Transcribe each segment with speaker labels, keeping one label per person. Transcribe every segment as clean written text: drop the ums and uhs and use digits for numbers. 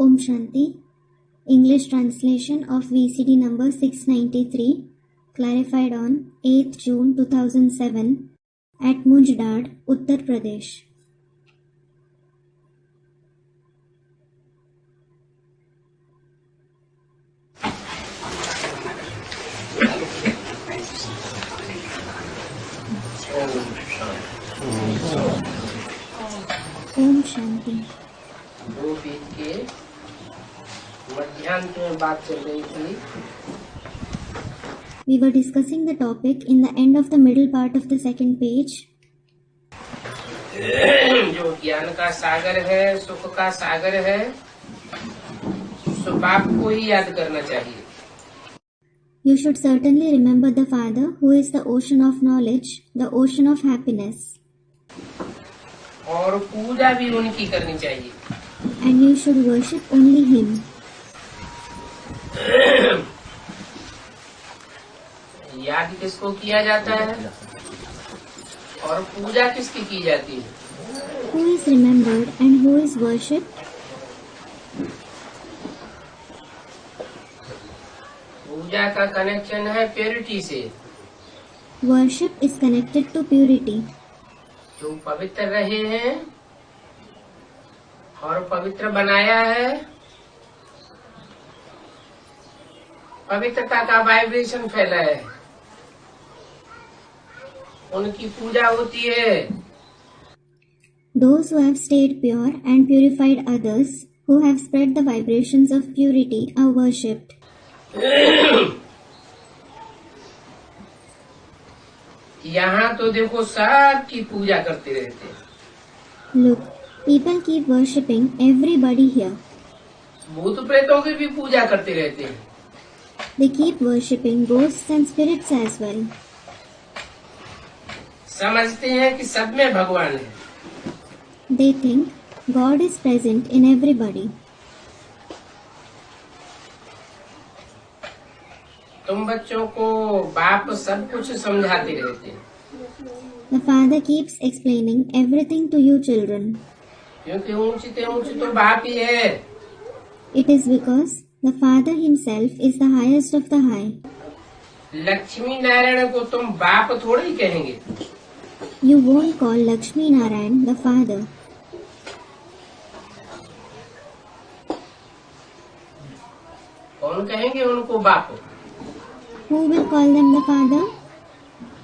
Speaker 1: Om Shanti. English translation of VCD number 693, clarified on 8th June 2007 at Mujhdad, Uttar Pradesh. Om Shanti.
Speaker 2: दो बीत के मध्याह्न में बात चल रही थी.
Speaker 1: We were discussing the topic in the end of the middle part of the second page.
Speaker 2: जो ज्ञान का सागर है, सुख का सागर है, उस बाप को ही याद करना चाहिए.
Speaker 1: You should certainly remember the Father who is the ocean of knowledge, the ocean of happiness.
Speaker 2: और पूजा भी उनकी करनी चाहिए.
Speaker 1: And you should worship only Him.
Speaker 2: याद किसको किया जाता है और पूजा किसकी की जाती है?
Speaker 1: Who is remembered and who is worshipped?
Speaker 2: पूजा का कनेक्शन है प्योरिटी से.
Speaker 1: Worship is connected to purity.
Speaker 2: तुम पवित्र रहे हैं और पवित्र बनाया है. पवित्रता का वाइब्रेशन फैला है, उनकी पूजा होती है.
Speaker 1: Those who have stayed pure and purified others, who have spread the vibrations of purity, are worshipped.
Speaker 2: यहाँ तो देखो सबकी पूजा करते रहते हैं.
Speaker 1: Look, people keep worshipping everybody here.
Speaker 2: भूत प्रेतों की भी पूजा करते रहते हैं.
Speaker 1: They keep worshipping ghosts and spirits as well.
Speaker 2: समझते हैं कि सब में भगवान है.
Speaker 1: They think God is present in everybody.
Speaker 2: तुम बच्चों को बाप सब कुछ समझाते रहते हैं.
Speaker 1: The Father keeps explaining everything to you children.
Speaker 2: क्योंकि ऊंचे ऊंचे तो बाप ही है.
Speaker 1: It is because the Father Himself is the highest of the high.
Speaker 2: Lakshmi Narayan को तुम बाप थोड़ी ही कहेंगे.
Speaker 1: You won't call Lakshmi Narayan the Father.
Speaker 2: कौन कहेंगे उनको बाप?
Speaker 1: Who will call them the Father?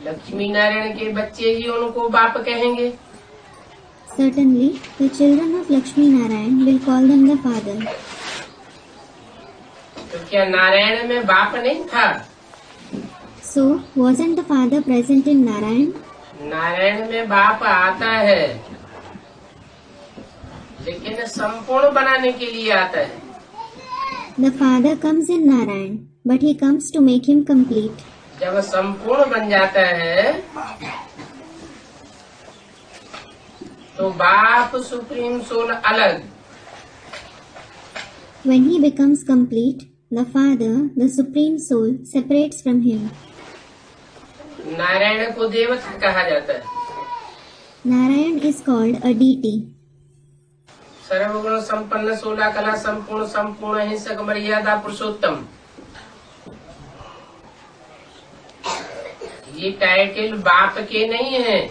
Speaker 2: Lakshmi Narayan के बच्चे ही उनको बाप कहेंगे.
Speaker 1: Certainly, the children of Lakshmi Narayan will call them the Father.
Speaker 2: तो क्या नारायण में बाप नहीं था?
Speaker 1: So, wasn't the Father present in Narayan?
Speaker 2: Narayan में बाप आता है, लेकिन संपूर्ण बनाने के लिए आता है.
Speaker 1: The Father comes in Narayan, but He comes to make him complete.
Speaker 2: जब संपूर्ण बन जाता है तो बाप सुप्रीम सोल अलग.
Speaker 1: When He becomes complete, the Father, the Supreme Soul, separates from Him.
Speaker 2: Narayan को देवता कहा जाता है.
Speaker 1: Narayan is called a deity.
Speaker 2: सर्वगुण संपन्न, 16 कला संपूर्ण, संपूर्ण हिंसक, मर्यादा पुरुषोत्तम. ये टाइटल बाप के नहीं है.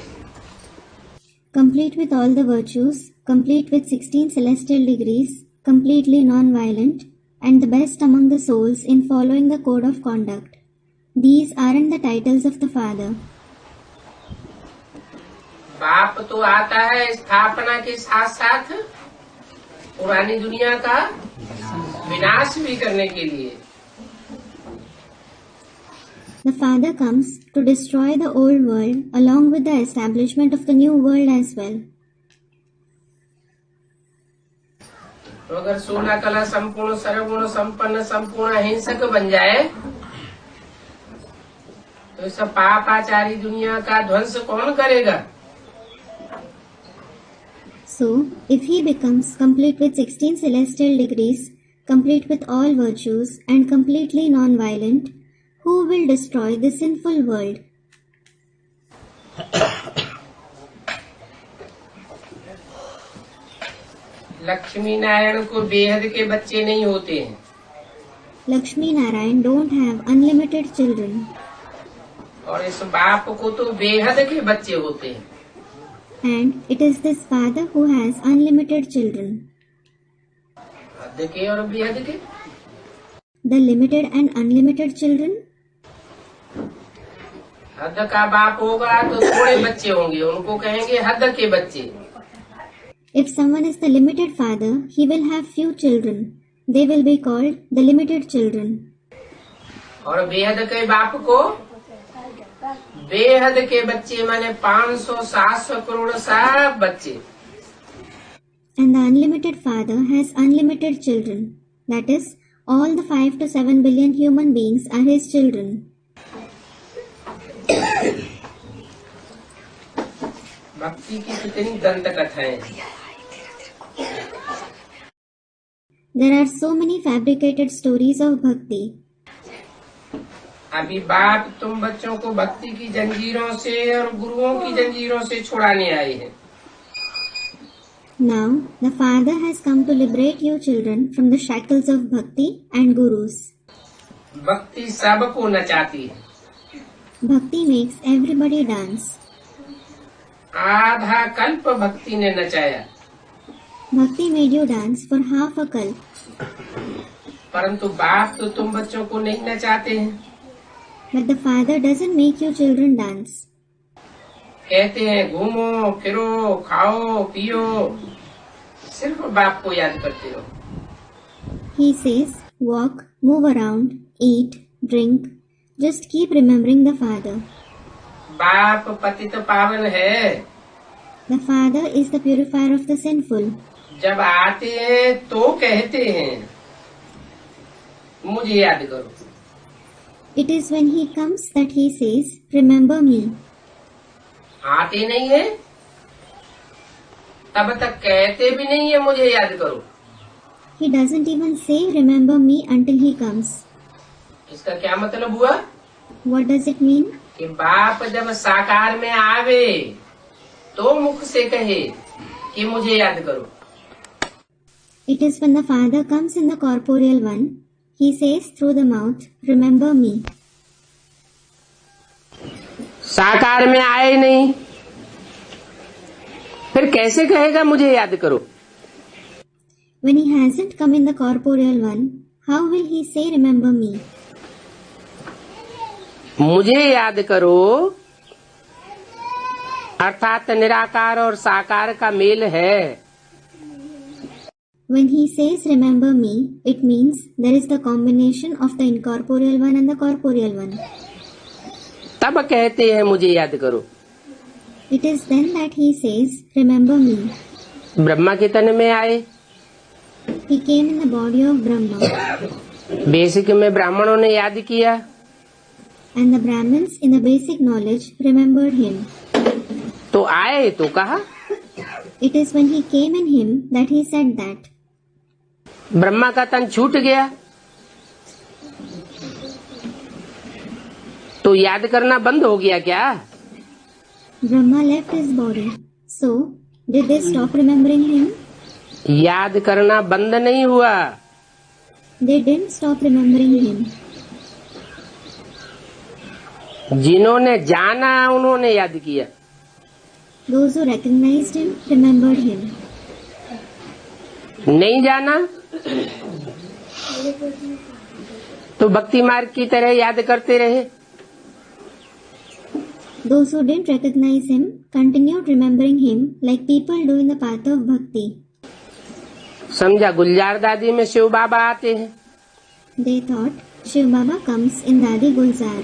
Speaker 1: Complete with all the virtues, complete with 16 celestial degrees, completely non-violent, and the best among the souls in following the code of conduct. These aren't the titles of the Father.
Speaker 2: बाप तो आता है स्थापना के साथ साथ पुरानी दुनिया का विनाश भी करने के लिए.
Speaker 1: The Father comes to destroy the old world along with the establishment of the new world as well.
Speaker 2: तो अगर 16 कला संपूर्ण, सर्वगुण संपन्न, संपूर्ण हिंसक बन जाए तो इस पापाचारी दुनिया का ध्वंस कौन करेगा?
Speaker 1: So, if he becomes complete with 16 celestial degrees, complete with all virtues, and completely non-violent, who will destroy the sinful world?
Speaker 2: Lakshmi Narayan को बेहद के बच्चे नहीं होते हैं।
Speaker 1: Lakshmi Narayan don't have unlimited children.
Speaker 2: और इस बाप को तो बेहद के बच्चे होते हैं।
Speaker 1: And it is this father who has unlimited children.
Speaker 2: हद के और बेहद के।
Speaker 1: The limited and unlimited children.
Speaker 2: हद का बाप होगा तो थोड़े बच्चे होंगे, उनको कहेंगे हद के बच्चे।
Speaker 1: If someone is the limited father, he will have few children. They will be called the limited children.
Speaker 2: और बेहद के बाप को बेहद के बच्चे माने 500-700 करोड़ सब बच्चे।
Speaker 1: And the unlimited father has unlimited children. That is, all the 5 to 7 billion human beings are his children.
Speaker 2: भक्ति की कितनी दंत कथाएं।
Speaker 1: There are so many fabricated stories of bhakti.
Speaker 2: अभी बाप तुम बच्चों को भक्ति की जंजीरों से और गुरुओं की जंजीरों से छुड़ाने आए हैं।
Speaker 1: Now, the Father has come to liberate you children from the shackles of bhakti and gurus.
Speaker 2: भक्ति सबको नचाती है।
Speaker 1: Bhakti makes everybody dance.
Speaker 2: आधा कल्प भक्ति ने नचाया,
Speaker 1: Bhakti made you dance for half a kalp.
Speaker 2: परंतु बाप तो तुम बच्चों को नहीं नचाते हैं।
Speaker 1: But the Father doesn't make you children dance.
Speaker 2: कहते हैं घूमो फिरो खाओ पियो, सिर्फ बाप को याद करते हो।
Speaker 1: He says, walk, move around, eat, drink. Just keep remembering the Father.
Speaker 2: बाप पतित पावन है।
Speaker 1: The Father is the purifier of the sinful.
Speaker 2: जब आते हैं तो कहते हैं मुझे याद करो।
Speaker 1: It is when he comes that he says, remember me.
Speaker 2: आते नहीं है तब तक कहते भी नहीं है मुझे याद करो।
Speaker 1: He doesn't even say remember me until he comes.
Speaker 2: इसका क्या मतलब हुआ?
Speaker 1: What does it mean?
Speaker 2: कि बाप जब साकार में आवे तो मुख से कहे कि मुझे याद करो।
Speaker 1: It is when the Father comes in the corporeal one, he says through the mouth, remember me.
Speaker 2: साकार में आए नहीं, फिर कैसे कहेगा मुझे याद करो?
Speaker 1: When he hasn't come in the corporeal one, how will he say remember me?
Speaker 2: मुझे याद करो अर्थात निराकार और साकार का मेल है।
Speaker 1: When he says remember me, it means there is the combination of the incorporeal one and the corporeal one.
Speaker 2: तब कहते हैं मुझे याद करो।
Speaker 1: It is then that he says remember me.
Speaker 2: Brahma के तन में आए,
Speaker 1: He came in the body of Brahma.
Speaker 2: Basic में ब्राह्मणों ने याद किया,
Speaker 1: And the Brahmins in the basic knowledge remembered him.
Speaker 2: तो आए तो कहा।
Speaker 1: It is when he came in him that he said that.
Speaker 2: Brahma का तन छूट गया तो याद करना बंद हो गया क्या?
Speaker 1: Brahma left his body. So, did they stop remembering him?
Speaker 2: याद करना बंद नहीं हुआ,
Speaker 1: They didn't stop remembering him.
Speaker 2: जिन्होंने जाना उन्होंने याद किया।
Speaker 1: Those who recognized him remembered him.
Speaker 2: नहीं जाना तो भक्ति मार्ग की तरह याद करते रहे।
Speaker 1: Those who didn't recognize him continued remembering him like people do in the path of bhakti.
Speaker 2: समझा गुलजार दादी में शिव बाबा आते हैं।
Speaker 1: They thought Shiv Baba comes in Dadi Gulzar.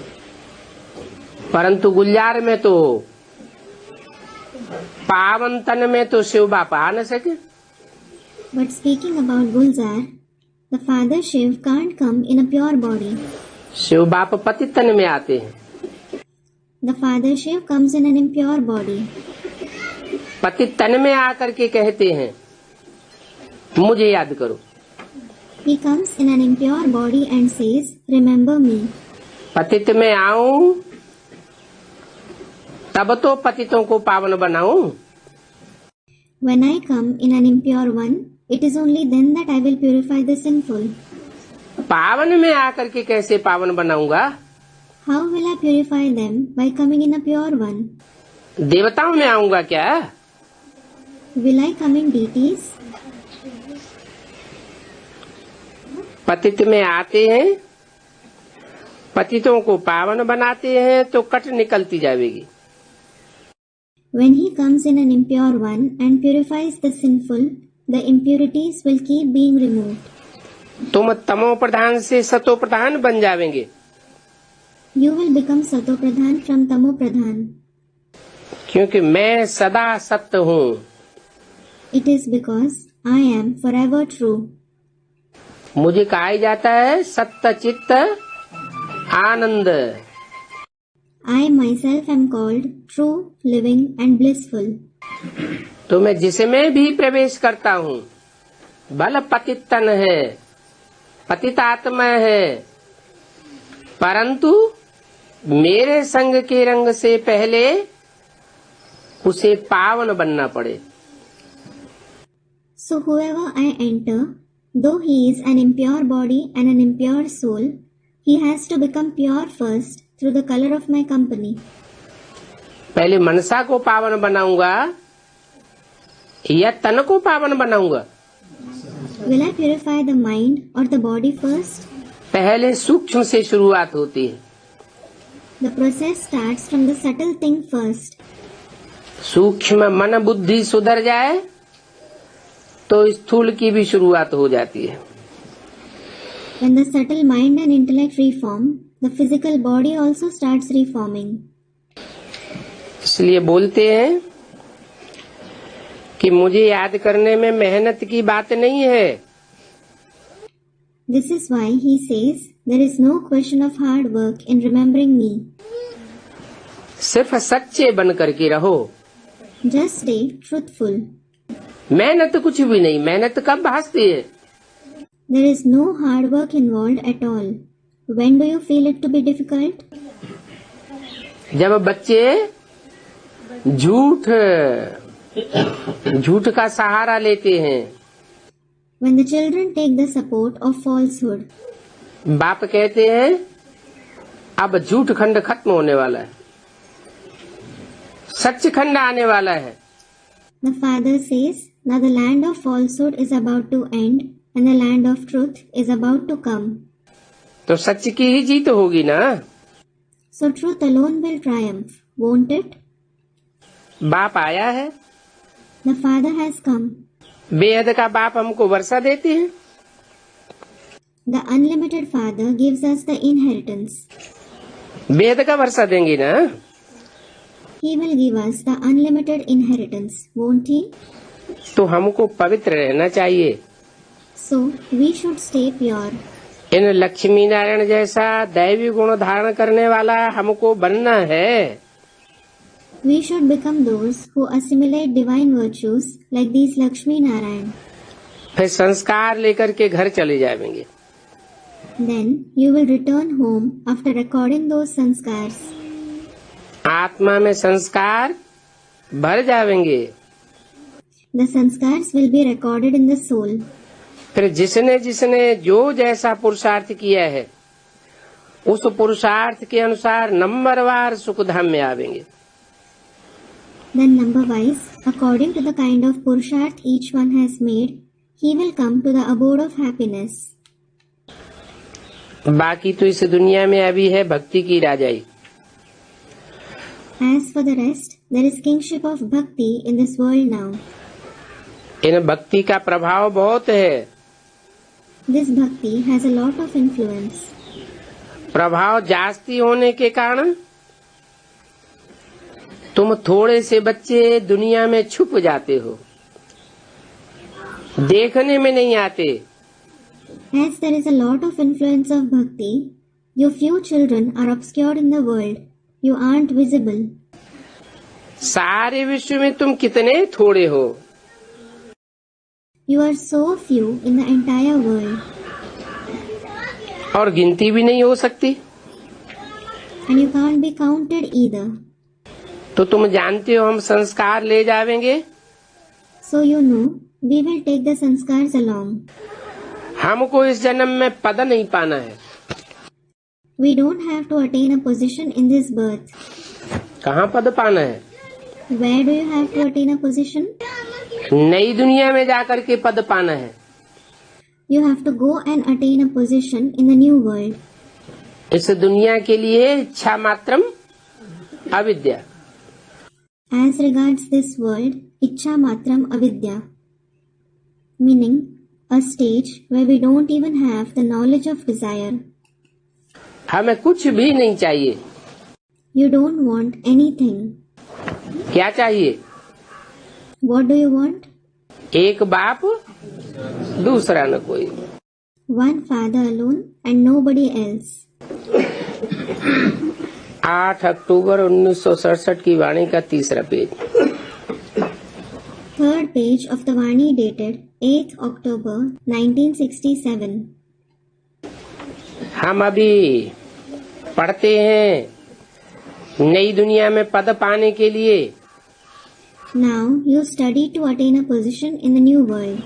Speaker 2: परंतु गुलजार में तो पावन तन में तो शिव बाबा आ न सके।
Speaker 1: But speaking about Gulzar, the Father Shiv can't come in a pure body.
Speaker 2: Shiv बाप पतित तन में आते हैं।
Speaker 1: The Father Shiv comes in an impure body.
Speaker 2: पतित तन में आकर के कहते हैं मुझे याद करो।
Speaker 1: He comes in an impure body and says, remember me.
Speaker 2: पतित में आऊं तब तो पतितों को पावन बनाऊं।
Speaker 1: When I come in an impure one, It is only then that I will purify the sinful.
Speaker 2: पावन में आकर के कैसे पावन बनाऊंगा?
Speaker 1: How will I purify them? By coming in a pure one.
Speaker 2: देवताओं में आऊंगा क्या?
Speaker 1: Will I come in deities?
Speaker 2: पतित में आते हैं, पतितों को पावन बनाते हैं तो कट निकलती जाएगी।
Speaker 1: When he comes in an impure one and purifies the sinful, the impurities will keep being removed.
Speaker 2: तुम तमो प्रधान से सतो प्रधान बन जाएंगे।
Speaker 1: You will become sato pradhan from tamo pradhan.
Speaker 2: क्योंकि मैं सदा सत्य हूँ।
Speaker 1: It is because I am forever true.
Speaker 2: मुझे कहा जाता है सत्य चित्त आनंद।
Speaker 1: I myself am called true, living and blissful.
Speaker 2: तो मैं जिसमें भी प्रवेश करता हूँ, भल पतित तन है, पतित आत्मा है, परंतु मेरे संग के रंग से पहले उसे पावन बनना पड़े।
Speaker 1: So whoever I enter, though he is an impure body and an impure soul, he has to become pure first through the color of my company.
Speaker 2: पहले मनसा को पावन बनाऊंगा या तन को पावन बनाऊंगा?
Speaker 1: Will I purify the mind or the body first?
Speaker 2: पहले सूक्ष्म से शुरुआत होती है।
Speaker 1: The process starts from the subtle thing first.
Speaker 2: सूक्ष्म मन बुद्धि सुधर जाए तो स्थूल की भी शुरुआत हो जाती है।
Speaker 1: When the subtle mind and intellect reform, the physical body also starts reforming.
Speaker 2: इसलिए बोलते हैं कि मुझे याद करने में मेहनत की बात नहीं है।
Speaker 1: This is why he says there is no question of hard work in remembering me.
Speaker 2: सिर्फ सच्चे बन करके रहो।
Speaker 1: Just stay truthful.
Speaker 2: मेहनत कुछ भी नहीं, मेहनत कब भासती है?
Speaker 1: There is no hard work involved at all. When do you feel it to be difficult?
Speaker 2: जब बच्चे झूठ का सहारा लेते हैं।
Speaker 1: When the children take the support of falsehood.
Speaker 2: बाप कहते हैं अब झूठ खंड खत्म होने वाला है, सच खंड आने वाला है।
Speaker 1: The father says, now the land of falsehood is about to end and the land of truth is about to come.
Speaker 2: तो सच की ही जीत होगी ना?
Speaker 1: So truth alone will triumph, won't it?
Speaker 2: बाप आया है,
Speaker 1: The father has come.
Speaker 2: बेहद का बाप हमको वर्षा देते हैं।
Speaker 1: The unlimited father gives us the inheritance.
Speaker 2: बेहद का वर्षा देंगे ना?
Speaker 1: He will give us the unlimited inheritance, won't he?
Speaker 2: तो हमको पवित्र रहना चाहिए।
Speaker 1: So we should stay pure.
Speaker 2: इन लक्ष्मी नारायण जैसा दैवी गुण धारण करने वाला हमको बनना है।
Speaker 1: We should become those who assimilate divine virtues like these Lakshmi Narayan.
Speaker 2: फिर संस्कार लेकर के घर चले जाएंगे।
Speaker 1: Then you will return home after recording those sanskars.
Speaker 2: आत्मा में संस्कार भर जाएंगे।
Speaker 1: The sanskars will be recorded in the soul.
Speaker 2: फिर जिसने जिसने जो जैसा पुरुषार्थ किया है उस पुरुषार्थ के अनुसार नंबरवार सुखधाम में आवेंगे।
Speaker 1: Then number-wise, according to the kind of purusharth each one has made, he will come to the abode of happiness.
Speaker 2: बाकी तो इस दुनिया में अभी है भक्ति की राजाई।
Speaker 1: As for the rest, there is kingship of bhakti in this world now.
Speaker 2: इन भक्ति का प्रभाव बहुत है।
Speaker 1: This bhakti has a lot of influence.
Speaker 2: प्रभाव जास्ती होने के कारण तुम थोड़े से बच्चे दुनिया में छुप जाते हो, देखने में नहीं आते।
Speaker 1: As there is a lot of influence of bhakti, your few children are obscured in the world. You aren't visible.
Speaker 2: सारे विश्व में तुम कितने थोड़े हो।
Speaker 1: You are so few in the entire world.
Speaker 2: और गिनती भी नहीं हो सकती।
Speaker 1: And you can't be counted either.
Speaker 2: तो तुम जानते हो हम संस्कार ले जाएंगे।
Speaker 1: So you know, we will take the sanskars along.
Speaker 2: हमको इस जन्म में पद नहीं पाना है।
Speaker 1: We don't have to attain a position in this birth.
Speaker 2: कहाँ पद पाना है?
Speaker 1: Where do you have to attain a position?
Speaker 2: नई दुनिया में जाकर के पद पाना है।
Speaker 1: You have to go and attain a position in the new world.
Speaker 2: इस दुनिया के लिए इच्छा मात्रम अविद्या।
Speaker 1: As regards this world, Ichcha Matram Avidya, meaning a stage where we don't even have the knowledge of desire.
Speaker 2: हमें कुछ भी नहीं चाहिए।
Speaker 1: You don't want anything.
Speaker 2: क्या चाहिए?
Speaker 1: What do you want?
Speaker 2: एक बाप, दूसरा न कोई।
Speaker 1: One father alone and nobody else.
Speaker 2: 8 अक्टूबर 1967 की वाणी का तीसरा page.
Speaker 1: Third page of the Vani dated 8th October 1967.
Speaker 2: हम अभी पढ़ते हैं नई दुनिया में पद पाने के लिए।
Speaker 1: Now you study to attain a position in the new world.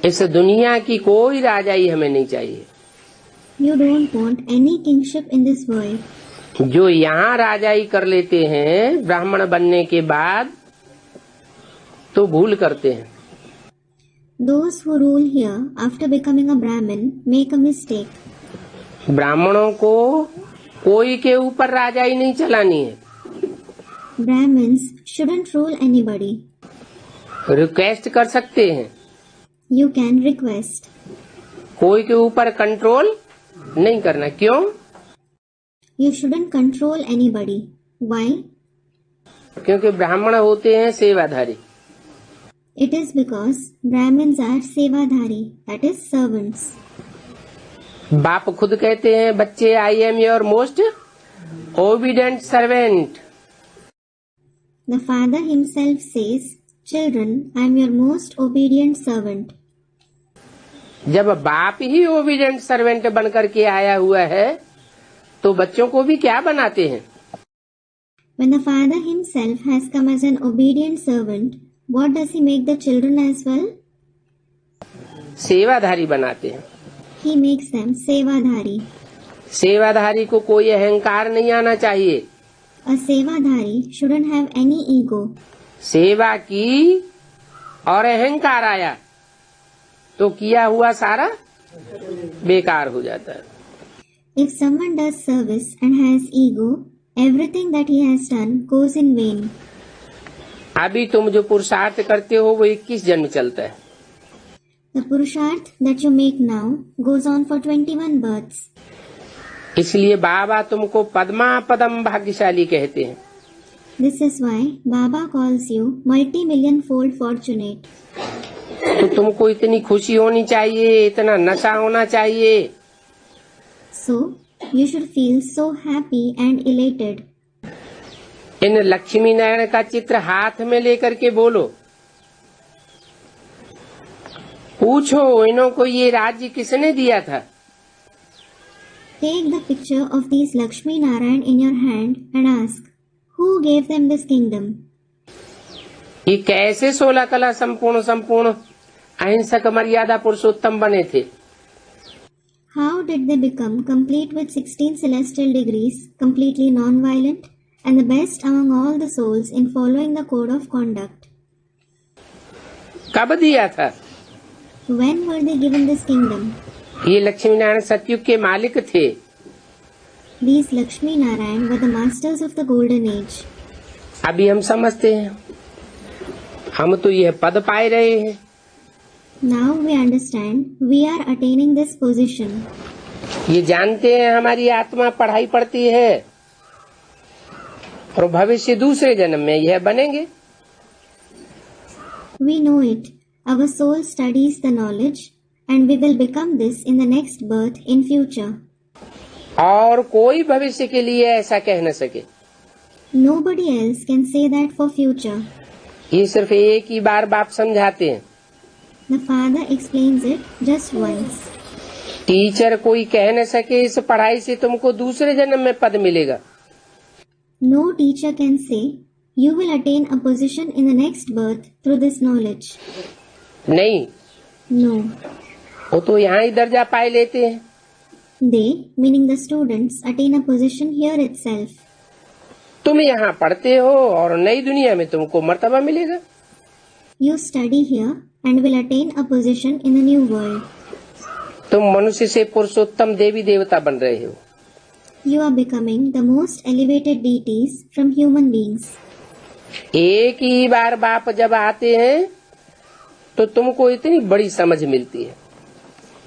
Speaker 2: इस दुनिया की कोई राजाई हमें नहीं चाहिए।
Speaker 1: You don't want any kingship in this world.
Speaker 2: जो यहाँ राजाई कर लेते हैं ब्राह्मण बनने के बाद तो भूल करते हैं।
Speaker 1: Those who rule here after becoming a Brahmin make a mistake.
Speaker 2: ब्राह्मणों को कोई के ऊपर राजाई नहीं चलानी है।
Speaker 1: Brahmins shouldn't rule anybody.
Speaker 2: Request कर सकते हैं,
Speaker 1: You can request.
Speaker 2: कोई के ऊपर कंट्रोल नहीं करना। क्यों?
Speaker 1: You shouldn't control anybody. Why?
Speaker 2: क्योंकि ब्राह्मण होते हैं सेवाधारी।
Speaker 1: It is because Brahmins are sevadhari, that is servants.
Speaker 2: बाप खुद कहते हैं बच्चे I am your most obedient servant.
Speaker 1: The father himself says, Children, I am your most obedient servant.
Speaker 2: जब बाप ही ओबीडिएंट सर्वेंट बनकर के आया हुआ है तो बच्चों को भी क्या बनाते हैं?
Speaker 1: When the father himself has come as an obedient servant, what does he make the children as well?
Speaker 2: सेवाधारी बनाते हैं।
Speaker 1: He makes them sevadhari.
Speaker 2: सेवाधारी को कोई अहंकार नहीं आना चाहिए।
Speaker 1: A sevadhari shouldn't have any ego.
Speaker 2: सेवा की और अहंकार आया तो किया हुआ सारा बेकार हो जाता है।
Speaker 1: If someone does service and has ego, everything that he has done goes in vain.
Speaker 2: अभी तुम जो पुरुषार्थ करते हो वो 21 जन्म चलता है।
Speaker 1: The purusharth that you make now goes on for 21 births.
Speaker 2: इसलिए बाबा तुमको पद्मा पदम भाग्यशाली कहते हैं।
Speaker 1: This is why Baba calls you multi-million-fold fortunate.
Speaker 2: तो तुमको इतनी खुशी होनी चाहिए, इतना नशा होना चाहिए।
Speaker 1: So, you should feel so happy and elated.
Speaker 2: इन लक्ष्मी नारायण का चित्र हाथ में लेकर के बोलो, पूछो इन्हों को ये राज्य किसने दिया था?
Speaker 1: Take the picture of these Lakshmi Narayan in your hand and ask, who gave them this kingdom?
Speaker 2: ये कैसे 16 कला संपूर्ण अहिंसक मर्यादा पुरुषोत्तम बने थे?
Speaker 1: How did they become complete with 16 celestial degrees, completely non-violent, and the best among all the souls in following the code of conduct?
Speaker 2: कब दिया था?
Speaker 1: When were they given this kingdom?
Speaker 2: ये लक्ष्मी नारायण सतयुग के मालिक थे।
Speaker 1: These Lakshmi Narayan were the masters of the golden age.
Speaker 2: अभी हम समझते हैं, हम तो यह पद पाए रहे हैं।
Speaker 1: Now we understand we are attaining this position.
Speaker 2: ये जानते हैं हमारी आत्मा पढ़ाई पढ़ती है और भविष्य दूसरे जन्म में यह बनेंगे।
Speaker 1: We know it. Our soul studies the knowledge and we will become this in the next birth in future.
Speaker 2: और कोई भविष्य के लिए ऐसा कह न सके।
Speaker 1: Nobody else can say that for future.
Speaker 2: ये सिर्फ एक ही बार बाप समझाते हैं।
Speaker 1: The father explains it just once.
Speaker 2: Teacher कोई कह न सके इस पढ़ाई से तुमको दूसरे जन्म में पद मिलेगा।
Speaker 1: No teacher can say, you will attain a position in the next birth through this knowledge.
Speaker 2: नहीं,
Speaker 1: No.
Speaker 2: वो तो यहाँ ही दर्जा पाए लेते हैं।
Speaker 1: They, meaning the students, attain a position here itself.
Speaker 2: तुम यहाँ पढ़ते हो और नई दुनिया में तुमको मर्तबा मिलेगा।
Speaker 1: You study here and will attain a position in the new world.
Speaker 2: तुम मनुष्य से पुरुषोत्तम देवी देवता बन रहे हो।
Speaker 1: You are becoming the most elevated deities from human beings.
Speaker 2: एक ही बार बाप जब आते हैं तो तुमको इतनी बड़ी समझ मिलती है।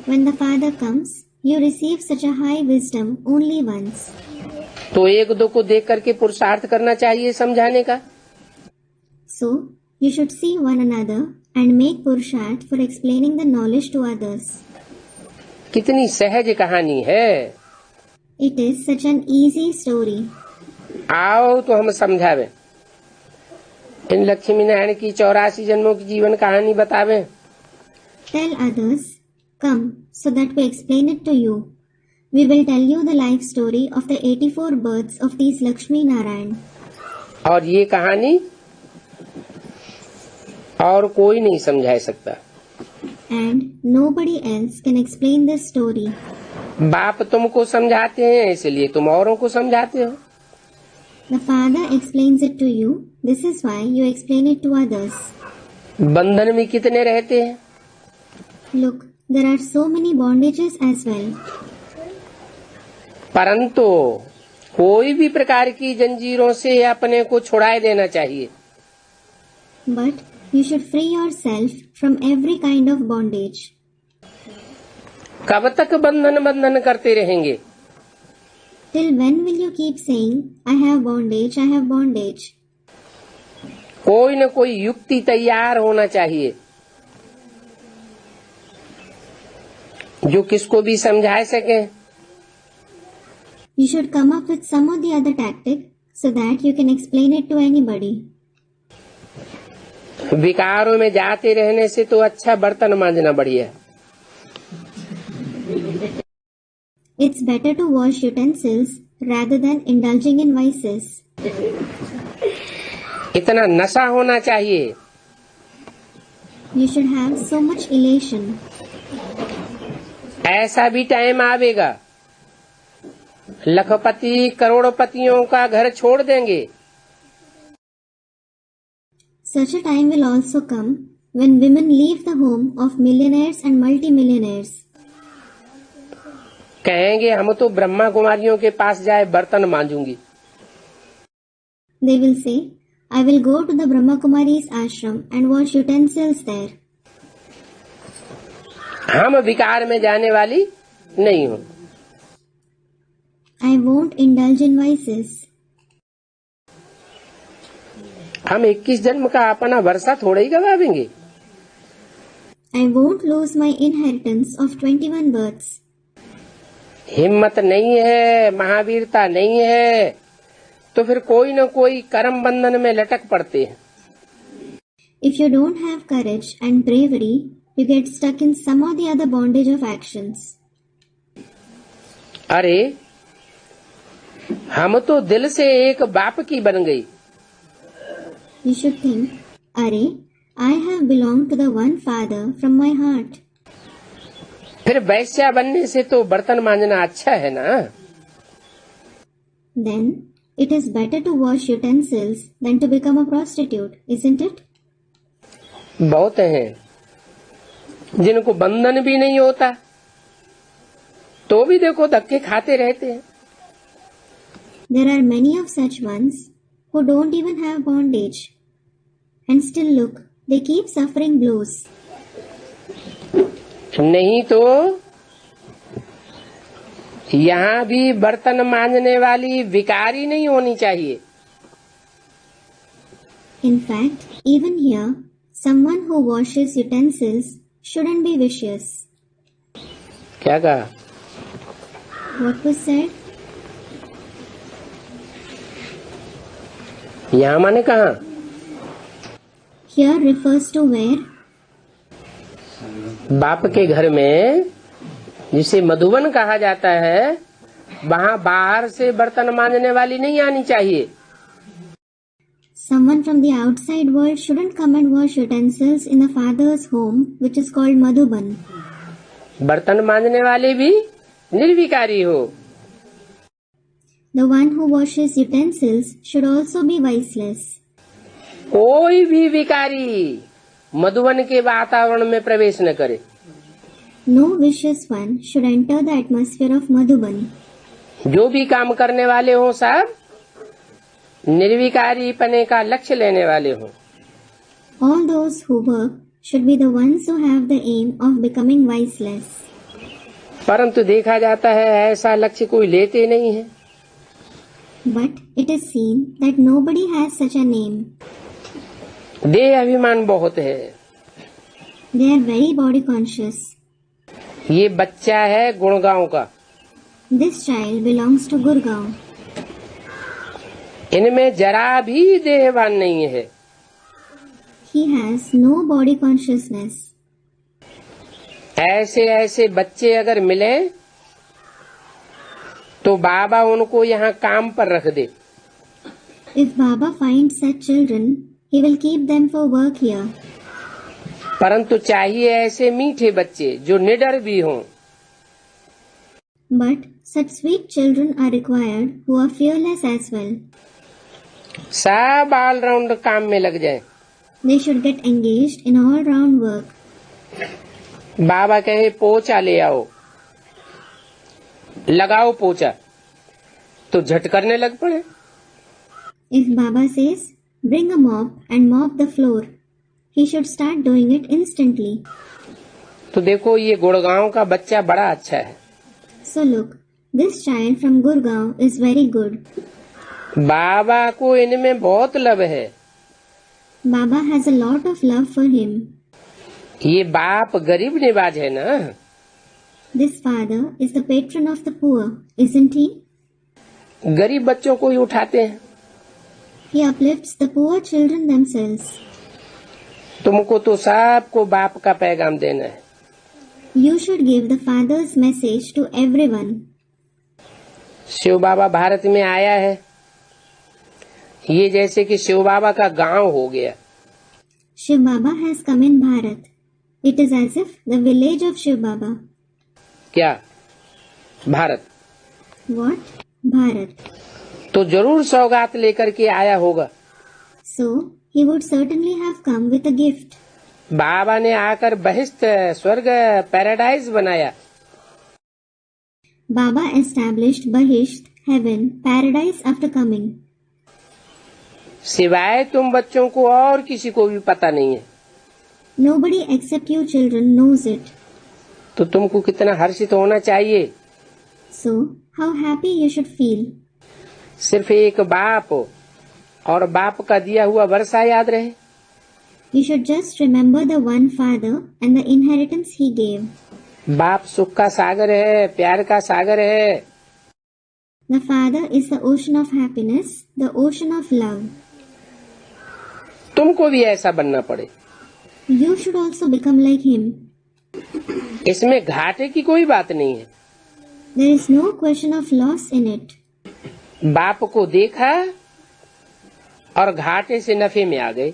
Speaker 1: When the Father comes, you receive such a high wisdom only once.
Speaker 2: तो एक दो को देख करके पुरुषार्थ करना चाहिए समझाने का।
Speaker 1: So, you should see one another and make purusharth for explaining the knowledge to others.
Speaker 2: कितनी सहज कहानी है।
Speaker 1: It is such an easy story.
Speaker 2: आओ तो हम समझावे। इन लक्ष्मी नारायण की 84 जन्मों की जीवन कहानी बतावे।
Speaker 1: Tell others, come, so that we explain it to you. We will tell you the life story of the 84 births of these Lakshmi Narayan.
Speaker 2: और ये कहानी और कोई नहीं समझा सकता।
Speaker 1: And nobody else can explain this story.
Speaker 2: बाप तुमको समझाते हैं इसलिए तुम औरों को समझाते हो।
Speaker 1: The Father explains it to you. This is why you explain it to others.
Speaker 2: बंधन में कितने रहते हैं?
Speaker 1: Look, there are so many bondages as well.
Speaker 2: परंतु कोई भी प्रकार की जंजीरों से अपने को छुड़ाए देना चाहिए।
Speaker 1: But you should free yourself from every kind of bondage.
Speaker 2: कब तक बंधन बंधन करते रहेंगे?
Speaker 1: Till when will you keep saying, I have bondage, I have bondage?
Speaker 2: कोई न कोई युक्ति तैयार होना चाहिए जो किसको भी समझा सके।
Speaker 1: You should come up with some or the other tactic so that you can explain it to anybody.
Speaker 2: विकारों में जाते रहने से तो अच्छा बर्तन मांजना बढ़िया है।
Speaker 1: It's better to wash utensils rather than indulging in vices.
Speaker 2: इतना नशा होना चाहिए।
Speaker 1: You should have so much elation.
Speaker 2: ऐसा भी टाइम आवेगा लखपति करोड़पतियों का घर छोड़ देंगे।
Speaker 1: Such a time will also come when women leave the home of millionaires and multimillionaires.
Speaker 2: कहेंगे हम तो ब्रह्मा कुमारियों के पास जाए बर्तन मांजूंगी।
Speaker 1: They will say, I will go to the Brahma Kumari's ashram and wash utensils there.
Speaker 2: हम विकार में जाने वाली नहीं हूँ।
Speaker 1: I won't indulge in vices.
Speaker 2: हम 21 जन्म का अपना वर्षा थोड़ा ही गवावेंगे।
Speaker 1: I won't lose my inheritance of 21 births.
Speaker 2: हिम्मत नहीं है, महावीरता नहीं है, तो फिर कोई न कोई कर्म बंधन में लटक पड़ते हैं।
Speaker 1: If you don't have courage and bravery, you get stuck in some or the other bondage of actions.
Speaker 2: अरे हम तो दिल से एक बाप की बन गई।
Speaker 1: You should think, Are, I have belonged to the one Father from my heart.
Speaker 2: फिर वैश्या बनने से तो बर्तन मांजना अच्छा है ना।
Speaker 1: Then it is better to wash utensils than to become a prostitute, isn't it?
Speaker 2: बहुत हैं जिनको बंधन भी नहीं होता तो भी देखो धक्के खाते रहते हैं।
Speaker 1: There are many of such ones who don't even have bondage. And still look, they keep suffering blows.
Speaker 2: नहीं तो यहाँ भी बर्तन मांजने वाली विकारी नहीं होनी चाहिए।
Speaker 1: In fact, even here, someone who washes utensils shouldn't be vicious.
Speaker 2: क्या कहा?
Speaker 1: What was said?
Speaker 2: यहाँ माने कहा?
Speaker 1: Here refers to where?
Speaker 2: बाप के घर में जिसे मधुबन कहा जाता है वहाँ बाहर से बर्तन मांजने वाली नहीं आनी चाहिए।
Speaker 1: Someone from the outside world shouldn't come and wash utensils in the father's home, which is called Madhuban.
Speaker 2: बर्तन मांजने वाले भी निर्विकारी हो।
Speaker 1: The one who washes utensils should also be viceless.
Speaker 2: कोई भी विकारी मधुबन के वातावरण में प्रवेश न करे।
Speaker 1: No vicious one should enter the atmosphere of Madhuban.
Speaker 2: जो भी काम करने वाले हो सब निर्विकारी पने का लक्ष्य लेने वाले हो।
Speaker 1: All those who work should be the ones who have the aim of becoming viceless.
Speaker 2: परंतु देखा जाता है ऐसा लक्ष्य कोई लेते नहीं है।
Speaker 1: But it is seen that nobody has such an aim.
Speaker 2: देह अभिमान बहुत है।
Speaker 1: They are very body conscious.
Speaker 2: ये बच्चा है गुड़गांव का।
Speaker 1: This child belongs to Gurgaon.
Speaker 2: इनमें जरा भी देहभान नहीं है।
Speaker 1: He has no body consciousness.
Speaker 2: ऐसे ऐसे बच्चे अगर मिले तो बाबा उनको यहाँ काम पर रख दे।
Speaker 1: If Baba finds such children, he will keep them for work here.
Speaker 2: परंतु चाहिए ऐसे मीठे बच्चे जो निडर भी हों।
Speaker 1: But such sweet children are required who are fearless as well.
Speaker 2: सब ऑलराउंड काम में लग जाए।
Speaker 1: They should get engaged in all-round work.
Speaker 2: बाबा कहे पोछा ले आओ, लगाओ पोछा, तो झट करने लग पड़े।
Speaker 1: If Baba says, bring a mop and mop the floor, he should start doing it instantly.
Speaker 2: तो देखो ये गुड़गांव का बच्चा बड़ा अच्छा है।
Speaker 1: So look, this child from Gurgaon is very good.
Speaker 2: बाबा को इनमें बहुत लव है।
Speaker 1: Baba has a lot of love for him.
Speaker 2: ये बाप गरीब निवाज है ना।
Speaker 1: This father is the patron of the poor, isn't he?
Speaker 2: गरीब बच्चों को ही उठाते हैं।
Speaker 1: He uplifts the poor children themselves.
Speaker 2: तुमको तो सबको बाप का पैगाम देना है।
Speaker 1: You should give the father's message to everyone.
Speaker 2: Shiv बाबा भारत में आया है, ये जैसे कि शिव बाबा का गांव हो गया।
Speaker 1: Shiv Baba has come in Bharat. It is as if the village of Shiv Baba.
Speaker 2: क्या भारत?
Speaker 1: What? Bharat.
Speaker 2: तो जरूर सौगात लेकर के आया होगा।
Speaker 1: So, he would certainly have come with a gift.
Speaker 2: बाबा ने आकर बहिष्ठ स्वर्ग पैराडाइज बनाया।
Speaker 1: Baba established Bahisht, heaven, paradise after coming.
Speaker 2: सिवाय तुम बच्चों को और किसी को भी पता नहीं है।
Speaker 1: Nobody except you children knows it.
Speaker 2: तो तुमको कितना हर्षित होना चाहिए।
Speaker 1: So, how happy you should feel.
Speaker 2: सिर्फ एक बाप और बाप का दिया हुआ वर्षा याद रहे।
Speaker 1: You should just remember the one father and the inheritance he gave.
Speaker 2: बाप सुख का सागर है, प्यार का सागर है।
Speaker 1: The father is the ocean of happiness, the ocean of love.
Speaker 2: तुमको भी ऐसा बनना पड़े।
Speaker 1: You should also become like him.
Speaker 2: इसमें घाटे की कोई बात नहीं है।
Speaker 1: There is no question of loss in it.
Speaker 2: बाप को देखा और घाटे से नफे में आ गए।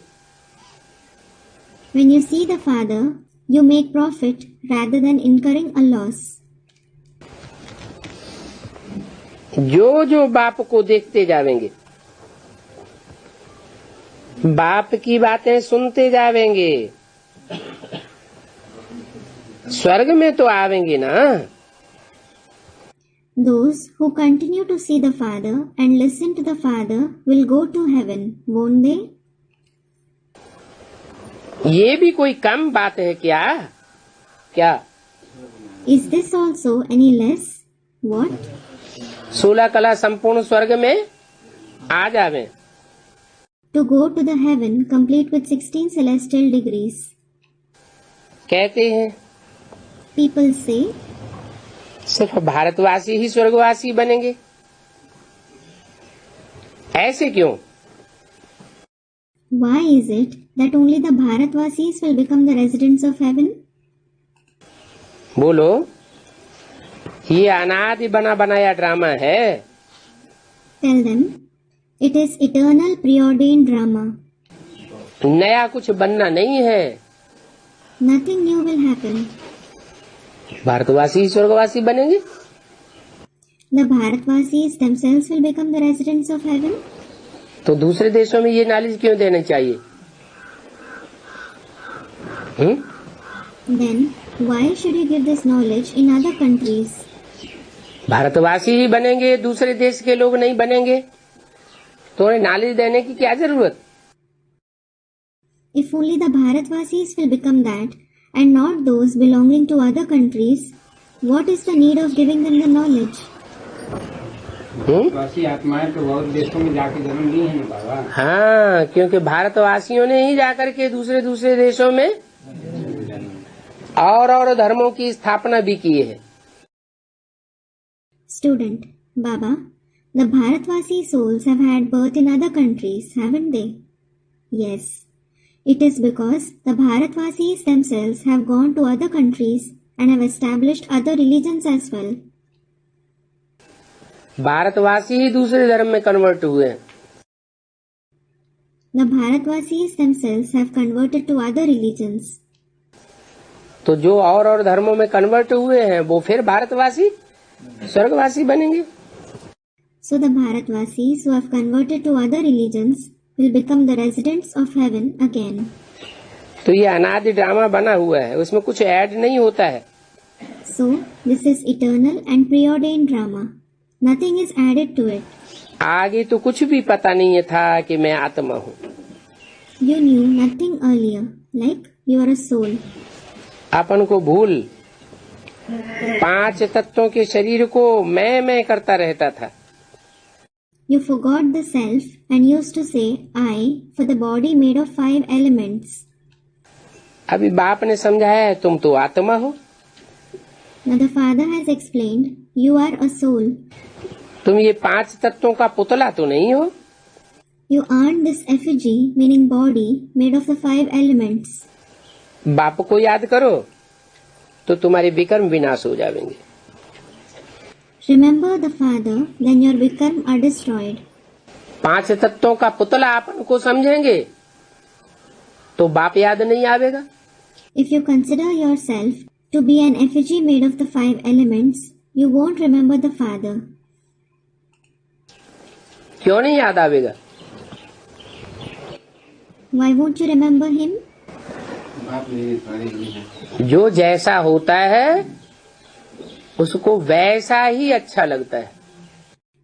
Speaker 1: When you see the father, you make profit rather than incurring a loss.
Speaker 2: जो जो बाप को देखते जावेंगे, बाप की बातें सुनते जावेंगे, स्वर्ग में तो आवेंगे ना।
Speaker 1: Those who continue to see the father and listen to the father will go to heaven, won't they?
Speaker 2: ये भी कोई कम बात है क्या? क्या?
Speaker 1: Is this also any less? What?
Speaker 2: 16 कला संपूर्ण स्वर्ग में आ जावे।
Speaker 1: To go to the heaven complete with 16 celestial degrees.
Speaker 2: कहते हैं
Speaker 1: People say,
Speaker 2: सिर्फ भारतवासी ही स्वर्गवासी बनेंगे। ऐसे क्यों?
Speaker 1: why is it that only the Bharatvasis will become the residents of heaven?
Speaker 2: बोलो, ये अनादि बना बनाया ड्रामा है।
Speaker 1: Tell them, It is eternal preordained drama.
Speaker 2: नया कुछ बनना नहीं है।
Speaker 1: Nothing new will happen.
Speaker 2: भारतवासी स्वर्गवासी बनेंगे।
Speaker 1: The Bharatvasis themselves will become the residents of heaven.
Speaker 2: तो दूसरे देशों में ये नॉलेज क्यों देना चाहिए?
Speaker 1: Then why should you give this knowledge in other countries?
Speaker 2: भारतवासी ही बनेंगे, दूसरे देश के लोग नहीं बनेंगे, तो उन्हें नॉलेज देने की क्या जरूरत?
Speaker 1: If only the Bharatvasis will become that and not those belonging to other countries, what is the need of giving them the knowledge?
Speaker 3: भारतवासी आत्माएं तो बहुत देशों में जाके जन्म ली है ना बाबा।
Speaker 2: हाँ, क्योंकि भारतवासियों ने ही जाकर के दूसरे देशों में और धर्मों की स्थापना भी की है।
Speaker 1: Student, Baba, the Bharatvasi souls have had birth in other countries, haven't they? Yes. It is because the Bharatvasis themselves have gone to other countries and have established other religions as well.
Speaker 2: भारतवासी ही दूसरे धर्म में convert हुए हैं।
Speaker 1: The Bharatvasis themselves have converted to other religions.
Speaker 2: तो जो और धर्मों में कन्वर्ट हुए हैं वो फिर भारतवासी स्वर्गवासी बनेंगे।
Speaker 1: So the Bharatvasis who have converted to other religions will become the residents of heaven again.
Speaker 2: तो ये अनादि ड्रामा बना हुआ है, उसमें कुछ ऐड नहीं होता है।
Speaker 1: So this is eternal and preordained drama. Nothing is added to it.
Speaker 2: आगे तो कुछ भी पता नहीं था कि मैं आत्मा हूँ।
Speaker 1: You knew nothing earlier, like you are a soul.
Speaker 2: अपन को भूल 5 तत्वों के शरीर को मैं करता रहता था।
Speaker 1: You forgot the self and used to say I for the body made of 5 elements.
Speaker 2: अभी बाप ने समझाया है तुम तो आत्मा हो।
Speaker 1: Now the Father has explained you are a soul.
Speaker 2: तुम ये 5 तत्वों का पुतला तो नहीं हो।
Speaker 1: You aren't this effigy meaning body made of the 5 elements.
Speaker 2: बाप को याद करो तो तुम्हारे विकर्म विनाश हो जाएंगे।
Speaker 1: Remember the Father, then your vikarm are destroyed.
Speaker 2: 5 तत्वों का पुतला अपन को समझेंगे तो बाप याद नहीं आवेगा।
Speaker 1: If you consider yourself to be an effigy made of the 5 elements, you won't remember the Father.
Speaker 2: क्यों नहीं याद आवेगा?
Speaker 1: Why won't you remember him?
Speaker 2: जो जैसा होता है उसको वैसा ही अच्छा लगता है।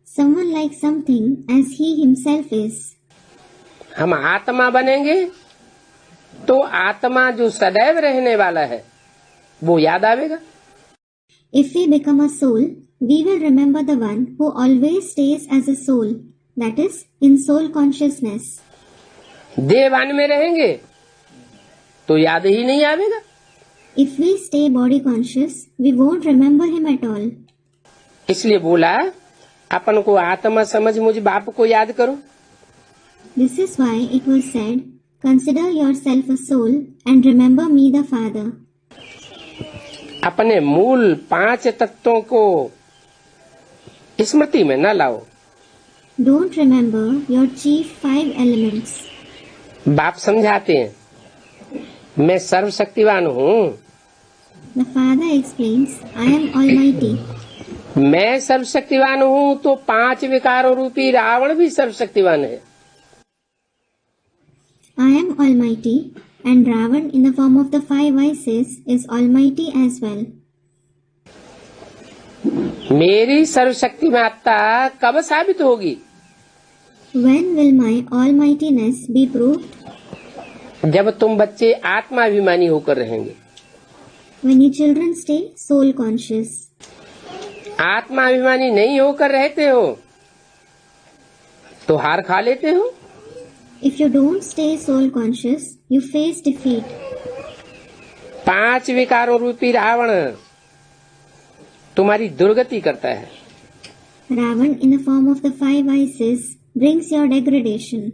Speaker 1: Someone likes something as he himself is.
Speaker 2: हम आत्मा बनेंगे तो आत्मा जो सदैव रहने वाला है वो याद आवेगा।
Speaker 1: If we become a soul, we will remember the one who always stays as a soul, that is, in soul consciousness.
Speaker 2: देहवान में रहेंगे तो याद ही नहीं आवेगा।
Speaker 1: If we stay body conscious, we won't remember him at all.
Speaker 2: इसलिए बोला अपन को आत्मा समझ मुझ बाप को याद करो।
Speaker 1: This is why it was said, consider yourself a soul and remember me the Father.
Speaker 2: अपने मूल 5 तत्वों को स्मृति में न लाओ।
Speaker 1: Don't remember your chief 5 elements.
Speaker 2: बाप समझाते हैं मैं सर्वशक्तिवान हूँ।
Speaker 1: The Father explains, I am Almighty.
Speaker 2: मैं सर्वशक्तिवान हूँ तो 5 विकारों रूपी रावण भी सर्वशक्तिवान है।
Speaker 1: I am Almighty, and Ravan in the form of the 5 vices is Almighty as well.
Speaker 2: मेरी सर्वशक्तिमात्ता कब साबित होगी?
Speaker 1: When will my almightiness be proved?
Speaker 2: जब तुम बच्चे आत्माभिमानी होकर रहेंगे।
Speaker 1: When you children stay soul conscious.
Speaker 2: आत्माभिमानी नहीं होकर रहते हो तो हार खा लेते हो।
Speaker 1: If you don't stay soul conscious, you face defeat.
Speaker 2: 5 विकारों रूपी रावण तुम्हारी दुर्गति करता है।
Speaker 1: Ravan in the form of the 5 vices brings your degradation.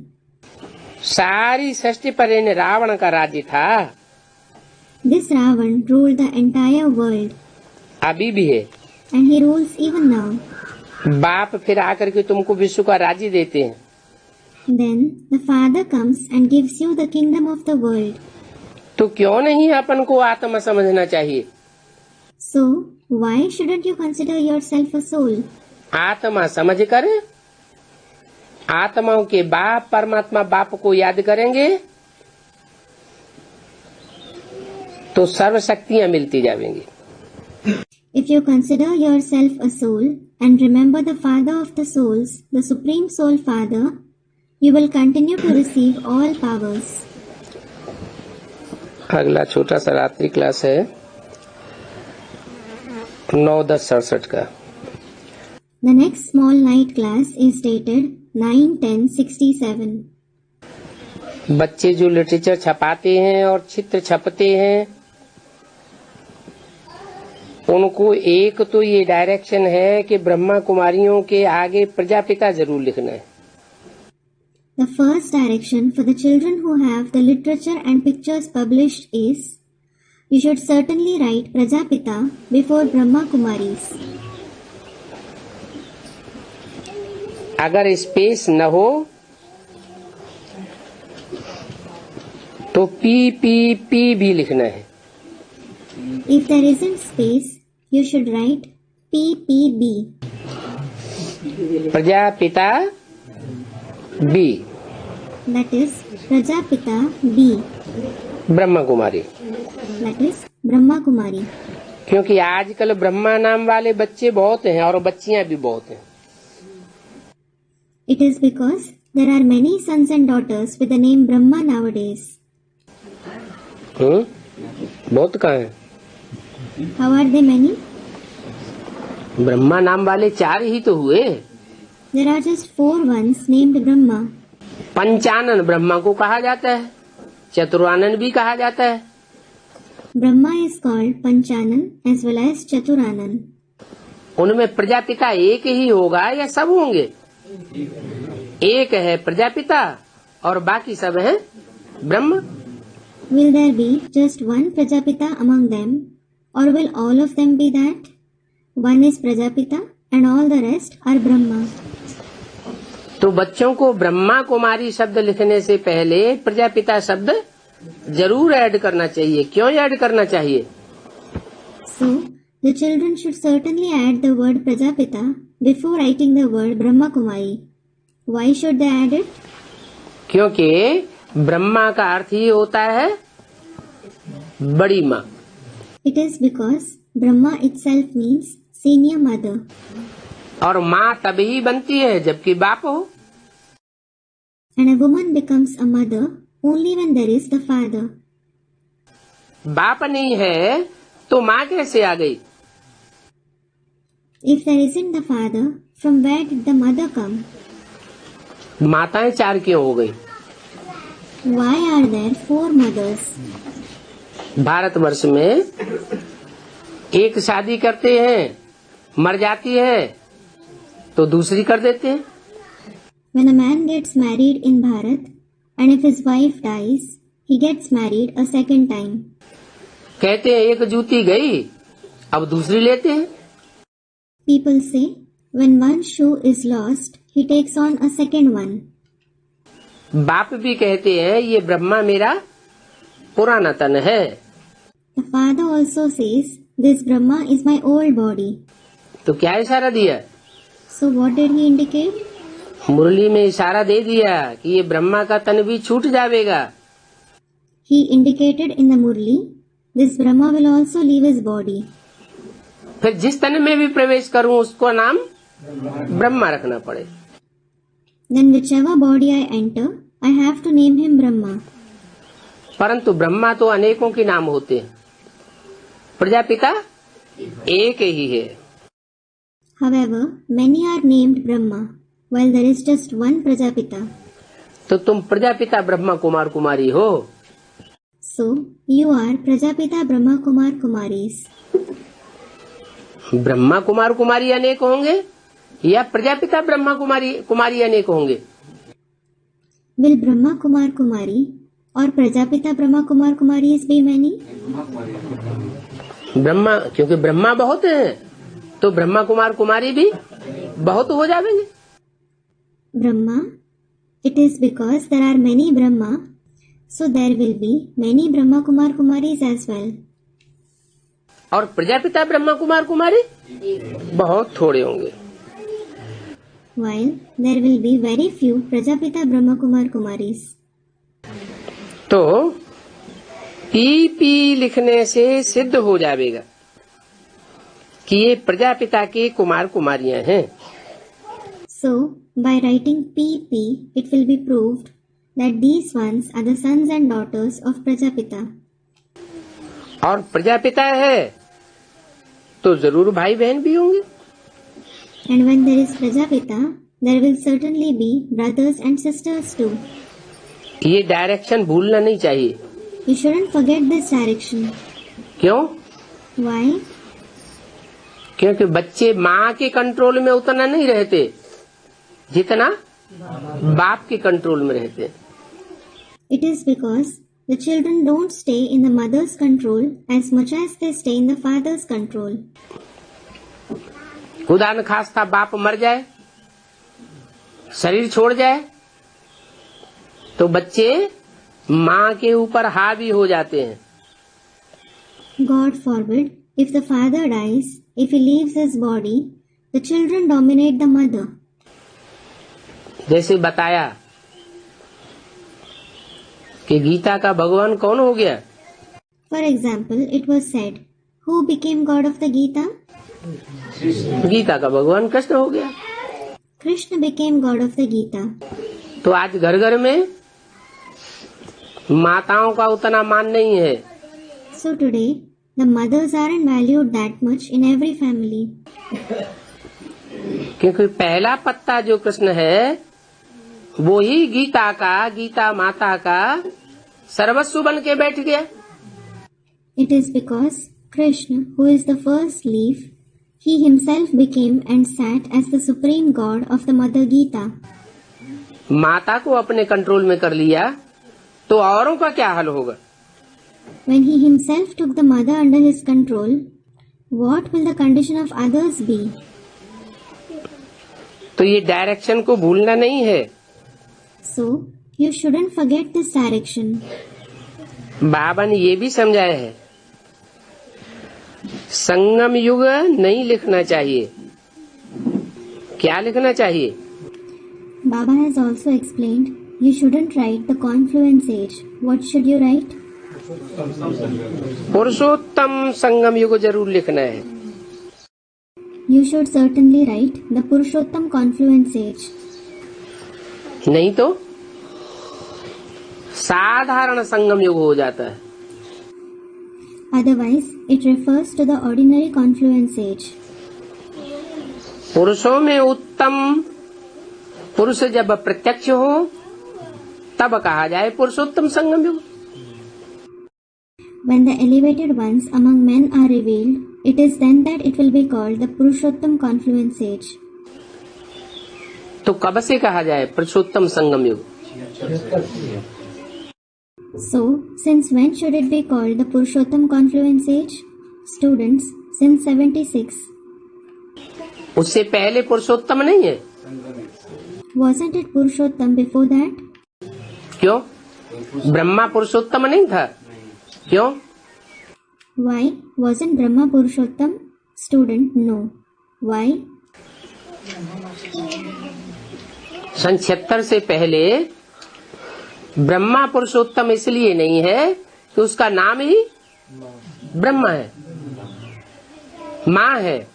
Speaker 2: सारी सृष्टि पर इन रावण का राज्य था।
Speaker 1: This Ravan ruled the entire world.
Speaker 2: अभी भी है।
Speaker 1: And he rules even now.
Speaker 2: बाप फिर आकर के तुमको विश्व का राज्य देते हैं।
Speaker 1: Then the Father comes and gives you the kingdom of the world.
Speaker 2: तो क्यों नहीं अपन को आत्मा समझना चाहिए?
Speaker 1: So, why shouldn't you consider yourself a soul?
Speaker 2: आत्मा समझ कर आत्माओं के बाप परमात्मा बाप को याद करेंगे तो सर्व शक्तियां मिलती जाएंगी।
Speaker 1: If you consider yourself a soul and remember the Father of the souls, the Supreme Soul Father, you will continue to receive all powers.
Speaker 2: अगला छोटा सा रात्रि क्लास है 9-10-67 का।
Speaker 1: The next small night class is dated 9-10-67.
Speaker 2: बच्चे जो literature छपाते हैं और चित्र छपते हैं उनको एक तो ये डायरेक्शन है कि ब्रह्मा कुमारियों के आगे प्रजापिता जरूर लिखना है।
Speaker 1: The first direction for the children who have the literature and pictures published is, you should certainly write Prajapita before Brahma Kumaris.
Speaker 2: अगर स्पेस न हो तो पी भी लिखना है।
Speaker 1: If there isn't space, you should write PPB.
Speaker 2: Prajapita B,
Speaker 1: That is Prajapita B.
Speaker 2: Brahma Kumari.
Speaker 1: That is Brahma Kumari.
Speaker 2: क्योंकि आजकल ब्रह्मा नाम वाले बच्चे बहुत हैं और बच्चियां भी बहुत हैं।
Speaker 1: It is because there are many sons and daughters with the name Brahma nowadays.
Speaker 2: बहुत कहाँ है?
Speaker 1: How are they many?
Speaker 2: Brahma नाम वाले 4 ही तो हुए।
Speaker 1: There are just 4 ones named Brahma.
Speaker 2: Panchanan Brahma को कहा जाता है, चतुरानन भी कहा जाता है।
Speaker 1: Brahma is called Panchanan as well as Chaturanan.
Speaker 2: उनमें प्रजापिता एक ही होगा या सब होंगे? एक है प्रजापिता और बाकी सब है ब्रह्म।
Speaker 1: Will there be just one Prajapita among them, or will all of them be that? One is Prajapita and all the rest are Brahma.
Speaker 2: तो बच्चों को ब्रह्मा कुमारी शब्द लिखने से पहले प्रजापिता शब्द जरूर ऐड करना चाहिए। क्यों ऐड करना चाहिए?
Speaker 1: So, the children should certainly add the word Prajapita before writing the word Brahma Kumari. Why should they add it?
Speaker 2: क्योंकि ब्रह्मा का अर्थ ही होता है बड़ी माँ।
Speaker 1: It is because Brahma itself means senior mother.
Speaker 2: और माँ तभी बनती है जबकि बाप हो।
Speaker 1: And a woman becomes a mother only when there is the father.
Speaker 2: बाप नहीं है तो माँ कैसे आ गई?
Speaker 1: If there isn't the father, from where did the mother come?
Speaker 2: माताएं 4 क्यों हो गई?
Speaker 1: Why are there 4 mothers?
Speaker 2: Bharatvarsh में एक शादी करते हैं, मर जाती है तो दूसरी कर देते हैं।
Speaker 1: When a man gets married in Bharat and if his wife dies, he gets married a second time.
Speaker 2: कहते हैं एक जूती गई अब दूसरी लेते हैं।
Speaker 1: People say when one shoe is lost, he takes on a second one.
Speaker 2: बाप भी कहते हैं ये ब्रह्मा मेरा पुराना तन है।
Speaker 1: The father also says this Brahma is my old body.
Speaker 2: तो क्या इशारा दिया?
Speaker 1: So what did he indicate?
Speaker 2: मुरली में इशारा दे दिया कि ये ब्रह्मा का तन भी छूट जाएगा।
Speaker 1: He indicated in the Murli, this Brahma will also leave his body.
Speaker 2: फिर जिस तन में भी प्रवेश करूं उसको नाम ब्रह्मा रखना पड़े।
Speaker 1: Then whichever body I enter, I have to name him Brahma.
Speaker 2: परंतु ब्रह्मा तो अनेकों के नाम होते हैं, प्रजापिता एक ही है।
Speaker 1: However, many are named Brahma, while there is just one Prajapita.
Speaker 2: तो तुम प्रजापिता ब्रह्मा कुमार कुमारी हो।
Speaker 1: So, you are Prajapita Brahma Kumar Kumaris.
Speaker 2: Brahma Kumar कुमारी अनेक होंगे या प्रजापिता ब्रह्मा कुमारी अनेक होंगे?
Speaker 1: Will Brahma Kumar Kumari or Prajapita Brahma Kumar Kumaris be many?
Speaker 2: Brahma, क्योंकि ब्रह्मा बहुत हैं तो ब्रह्मा कुमार कुमारी भी बहुत हो जाएंगे।
Speaker 1: Brahma, It is because there are many Brahma, so there will be many Brahma Kumar Kumaris as well.
Speaker 2: और प्रजापिता ब्रह्मा कुमार कुमारी बहुत थोड़े होंगे.
Speaker 1: While there will be very few Prajapita Brahma Kumar Kumaris.
Speaker 2: तो पी लिखने से सिद्ध हो जाएगा कि ये प्रजापिता के कुमार कुमारियां हैं.
Speaker 1: So, by writing PP, it will be proved that these ones are the sons and daughters of Prajapita.
Speaker 2: और प्रजापिता है तो जरूर भाई बहन भी होंगे.
Speaker 1: And when there is Prajapita, there will certainly be brothers and sisters too.
Speaker 2: ये direction भूलना नहीं चाहिए.
Speaker 1: You shouldn't forget this direction.
Speaker 2: क्यों?
Speaker 1: Why?
Speaker 2: क्योंकि बच्चे माँ के कंट्रोल में उतना नहीं रहते जितना बाप के कंट्रोल में रहते.
Speaker 1: It is because the children don't stay in the mother's control as much as they stay in the father's control.
Speaker 2: खुदा न खास्ता बाप मर जाए, शरीर छोड़ जाए, तो बच्चे माँ के ऊपर हावी हो जाते हैं.
Speaker 1: God forbid, if the father dies, if he leaves his body, the children dominate the mother.
Speaker 2: जैसे बताया कि गीता का भगवान कौन हो गया.
Speaker 1: For example, it was said, who became God of the Gita?
Speaker 2: Gita का भगवान कृष्ण हो गया.
Speaker 1: Krishna became God of the Gita.
Speaker 2: तो आज घर घर में माताओं का उतना मान नहीं है.
Speaker 1: So today, the mothers aren't valued that much in every family.
Speaker 2: क्योंकि पहला पत्ता जो कृष्ण है वो ही गीता माता का सर्वस्व बन के बैठ गया.
Speaker 1: It is because Krishna, who is the first leaf, he himself became and sat as the supreme god of the Mother Gita.
Speaker 2: माता को अपने कंट्रोल में कर लिया तो औरों का क्या हाल होगा.
Speaker 1: When he himself took the mother under his control, what will the condition of others be?
Speaker 2: तो ये डायरेक्शन को भूलना नहीं है.
Speaker 1: So, you shouldn't forget this direction.
Speaker 2: बाबा ने ये भी समझाया है, संगम युग नहीं लिखना चाहिए. क्या लिखना चाहिए?
Speaker 1: Baba has also explained, you shouldn't write the confluence age. What should you write?
Speaker 2: पुरुषोत्तम संगम युग जरूर लिखना है.
Speaker 1: You should certainly write the Purushottam confluence age.
Speaker 2: नहीं तो साधारण संगम युग हो जाता है.
Speaker 1: Otherwise, it refers to the ordinary confluence age.
Speaker 2: पुरुषों में उत्तम पुरुष जब प्रत्यक्ष हो तब कहा जाए पुरुषोत्तम संगम युग.
Speaker 1: When the elevated ones among men are revealed, it is then that it will be called the Purushottam confluence age.
Speaker 2: तो कब से कहा जाए पुरुषोत्तम संगम युग?
Speaker 1: So, since when should it be called the Purushottam confluence age? Students, since 76.
Speaker 2: उससे पहले पुरुषोत्तम नहीं है.
Speaker 1: Wasn't it Purushottam before that?
Speaker 2: क्यों? ब्रह्मा पुरुषोत्तम नहीं था. क्यों?
Speaker 1: Why? Wasn't Brahma Purushottam? Student, no. Why?
Speaker 2: सन 76 से पहले ब्रह्मा पुरुषोत्तम इसलिए नहीं है कि उसका नाम ही ब्रह्मा है, माँ है.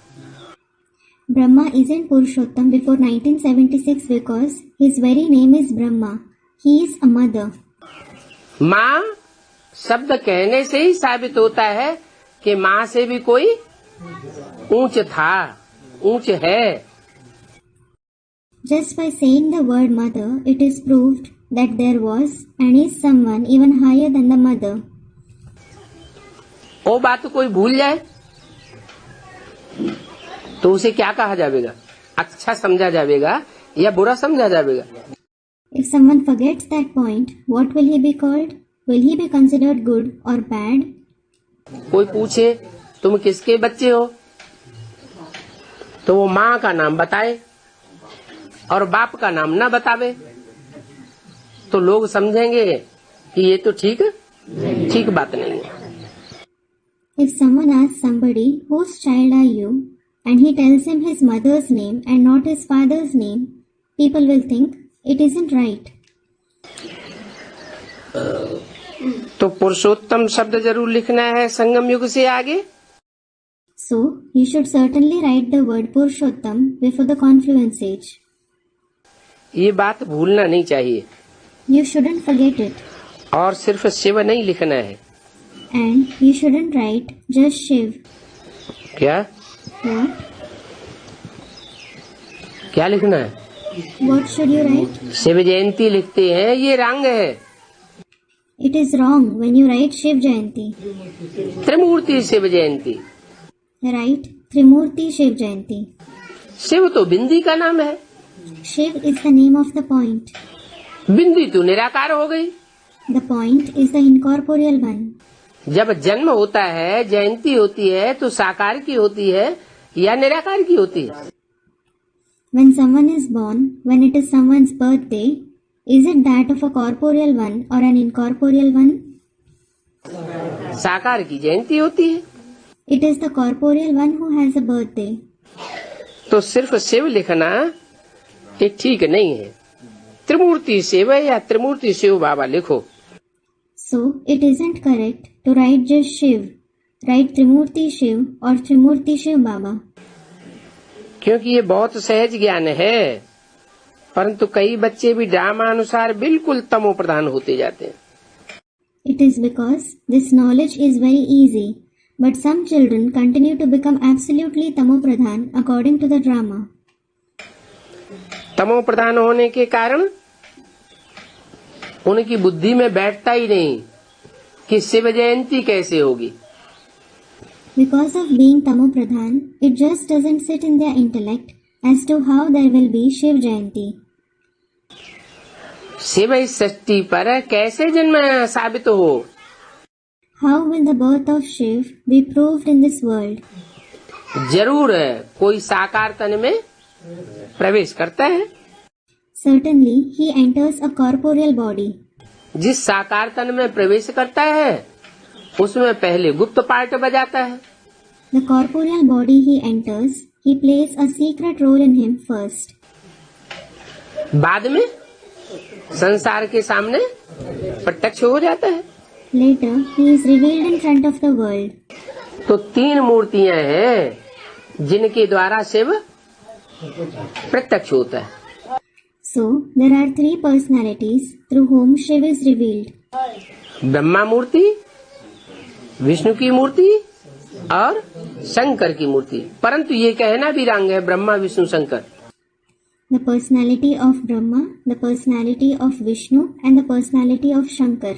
Speaker 1: Brahma isn't Purushottam before 1976 because his very name is Brahma. He is a mother.
Speaker 2: माँ शब्द कहने से ही साबित होता है कि माँ से भी कोई ऊंच था, ऊंच है.
Speaker 1: Just by saying the word mother, it is proved that there was and is someone even higher than the mother.
Speaker 2: वो बात कोई भूल जाए तो उसे क्या कहा जाएगा? अच्छा समझा जाएगा या बुरा समझा जाएगा?
Speaker 1: If someone forgets that point, what will he be called? Will he be considered good or bad?
Speaker 2: कोई पूछे तुम किसके बच्चे हो तो वो माँ का नाम बताए और बाप का नाम ना बतावे तो लोग समझेंगे कि ये तो ठीक बात नहीं है।
Speaker 1: If someone asks somebody, whose child are you? And he tells him his mother's name and not his father's name, people will think it isn't right.
Speaker 2: तो पुरुषोत्तम शब्द जरूर लिखना है संगम युग से आगे।
Speaker 1: So, you should certainly write the word Purushottam before the confluence age.
Speaker 2: ये बात भूलना नहीं चाहिए।
Speaker 1: You shouldn't forget it.
Speaker 2: और सिर्फ शिव नहीं लिखना है।
Speaker 1: And you shouldn't write just Shiv.
Speaker 2: क्या
Speaker 1: What?
Speaker 2: क्या लिखना है?
Speaker 1: What should you write?
Speaker 2: Shiv Jayanti लिखते हैं, ये रंग है।
Speaker 1: It is wrong when you write Shiv Jayanti.
Speaker 2: Trimurti Shiv Jayanti.
Speaker 1: Write Trimurti Shiv Jayanti.
Speaker 2: Shiv तो बिंदी का नाम है।
Speaker 1: Shiv is the name of the point.
Speaker 2: बिंदी तो निराकार हो गई।
Speaker 1: The point is the incorporeal one.
Speaker 2: जब जन्म होता है, जयंती होती है, तो साकार की होती है या निराकार की होती है?
Speaker 1: When someone is born, when it is someone's birthday, is it that of a corporeal one or an incorporeal one?
Speaker 2: साकार की जयंती होती है।
Speaker 1: It is the corporeal one who has a birthday.
Speaker 2: तो सिर्फ शिव लिखना ये ठीक नहीं है। त्रिमूर्ति शिव या त्रिमूर्ति शिव बाबा लिखो।
Speaker 1: So, it isn't correct to write just Shiv. Write Trimurti Shiv or Trimurti Shiv Baba.
Speaker 2: क्योंकि ये बहुत सहज ज्ञान है, परंतु कई बच्चे भी ड्रामानुसार बिल्कुल तमो प्रधान होते जाते हैं।
Speaker 1: It is because this knowledge is very easy, but some children continue to become absolutely tamopradhan according to the drama.
Speaker 2: तमो प्रधान होने के कारण उनकी बुद्धि में बैठता ही नहीं कि शिव जयंती कैसे होगी।
Speaker 1: Because of being tamopradhan, it just doesn't sit in their intellect as to how there will be Shiv Jayanti.
Speaker 2: Shiv इस सृष्टि पर कैसे जन्म साबित हो?
Speaker 1: How will the birth of Shiv be proved in this world?
Speaker 2: जरूर कोई साकार तन में प्रवेश करता है।
Speaker 1: Certainly, he enters a corporeal body.
Speaker 2: जिस साकार तन में प्रवेश करता है उसमें पहले गुप्त पार्ट बजाता है।
Speaker 1: The corporeal body he enters, he plays a secret role in him first.
Speaker 2: बाद में संसार के सामने प्रत्यक्ष हो जाता है।
Speaker 1: Later, he is revealed in front of the world.
Speaker 2: तो तीन मूर्तियां हैं जिनके द्वारा शिव प्रत्यक्ष होता है।
Speaker 1: So, there are three personalities through whom Shiv is revealed.
Speaker 2: Brahma मूर्ति, विष्णु की मूर्ति और शंकर की मूर्ति। परंतु ये कहना भी रंग है Brahma Vishnu Shankar.
Speaker 1: The personality of Brahma, the personality of Vishnu and the personality of Shankar.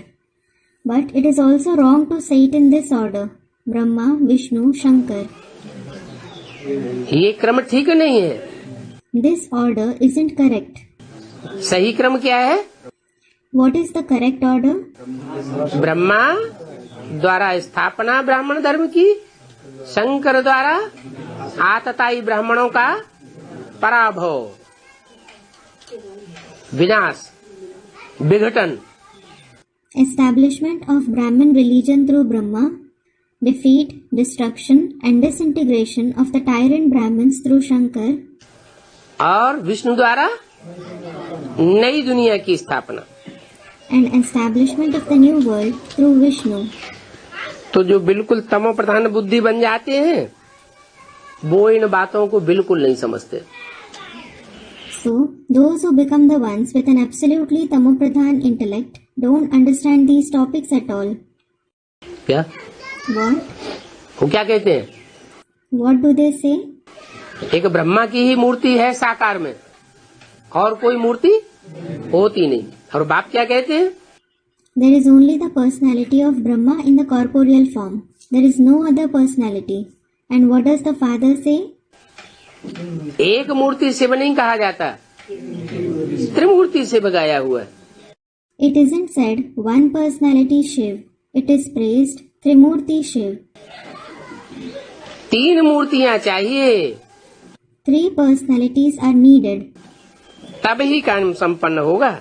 Speaker 1: But it is also wrong to say it in this order. Brahma, Vishnu, Shankar.
Speaker 2: ये क्रम ठीक नहीं है।
Speaker 1: This order isn't correct.
Speaker 2: सही क्रम क्या है?
Speaker 1: What is the correct order?
Speaker 2: Brahma द्वारा स्थापना ब्राह्मण धर्म की, शंकर द्वारा आतताई ब्राह्मणों का पराभव, विनाश, विघटन।
Speaker 1: Establishment of Brahmin religion through Brahma, defeat, destruction and disintegration of the tyrant Brahmins through Shankar,
Speaker 2: और विष्णु द्वारा नई दुनिया की स्थापना,
Speaker 1: and establishment of the new world through Vishnu.
Speaker 2: तो जो बिल्कुल तमो प्रधान बुद्धि बन जाते हैं वो इन बातों को बिल्कुल नहीं समझते।
Speaker 1: So, those who become the ones with an absolutely tamopradhan intellect don't understand these topics at all.
Speaker 2: क्या
Speaker 1: What?
Speaker 2: वो क्या कहते हैं?
Speaker 1: What do they say?
Speaker 2: एक ब्रह्मा की ही मूर्ति है साकार में और कोई मूर्ति होती नहीं। और बाप क्या कहते हैं?
Speaker 1: There is only the personality of Brahma in the corporeal form. There is no other personality. And what does the father say?
Speaker 2: एक मूर्ति शिव नहीं कहा जाता, त्रिमूर्ति शिव गाया हुआ है।
Speaker 1: It isn't said one personality Shiv. It is praised Trimurti Shiv.
Speaker 2: तीन मूर्तियां चाहिए,
Speaker 1: 3 personalities are needed.
Speaker 2: तब ही काम संपन्न होगा।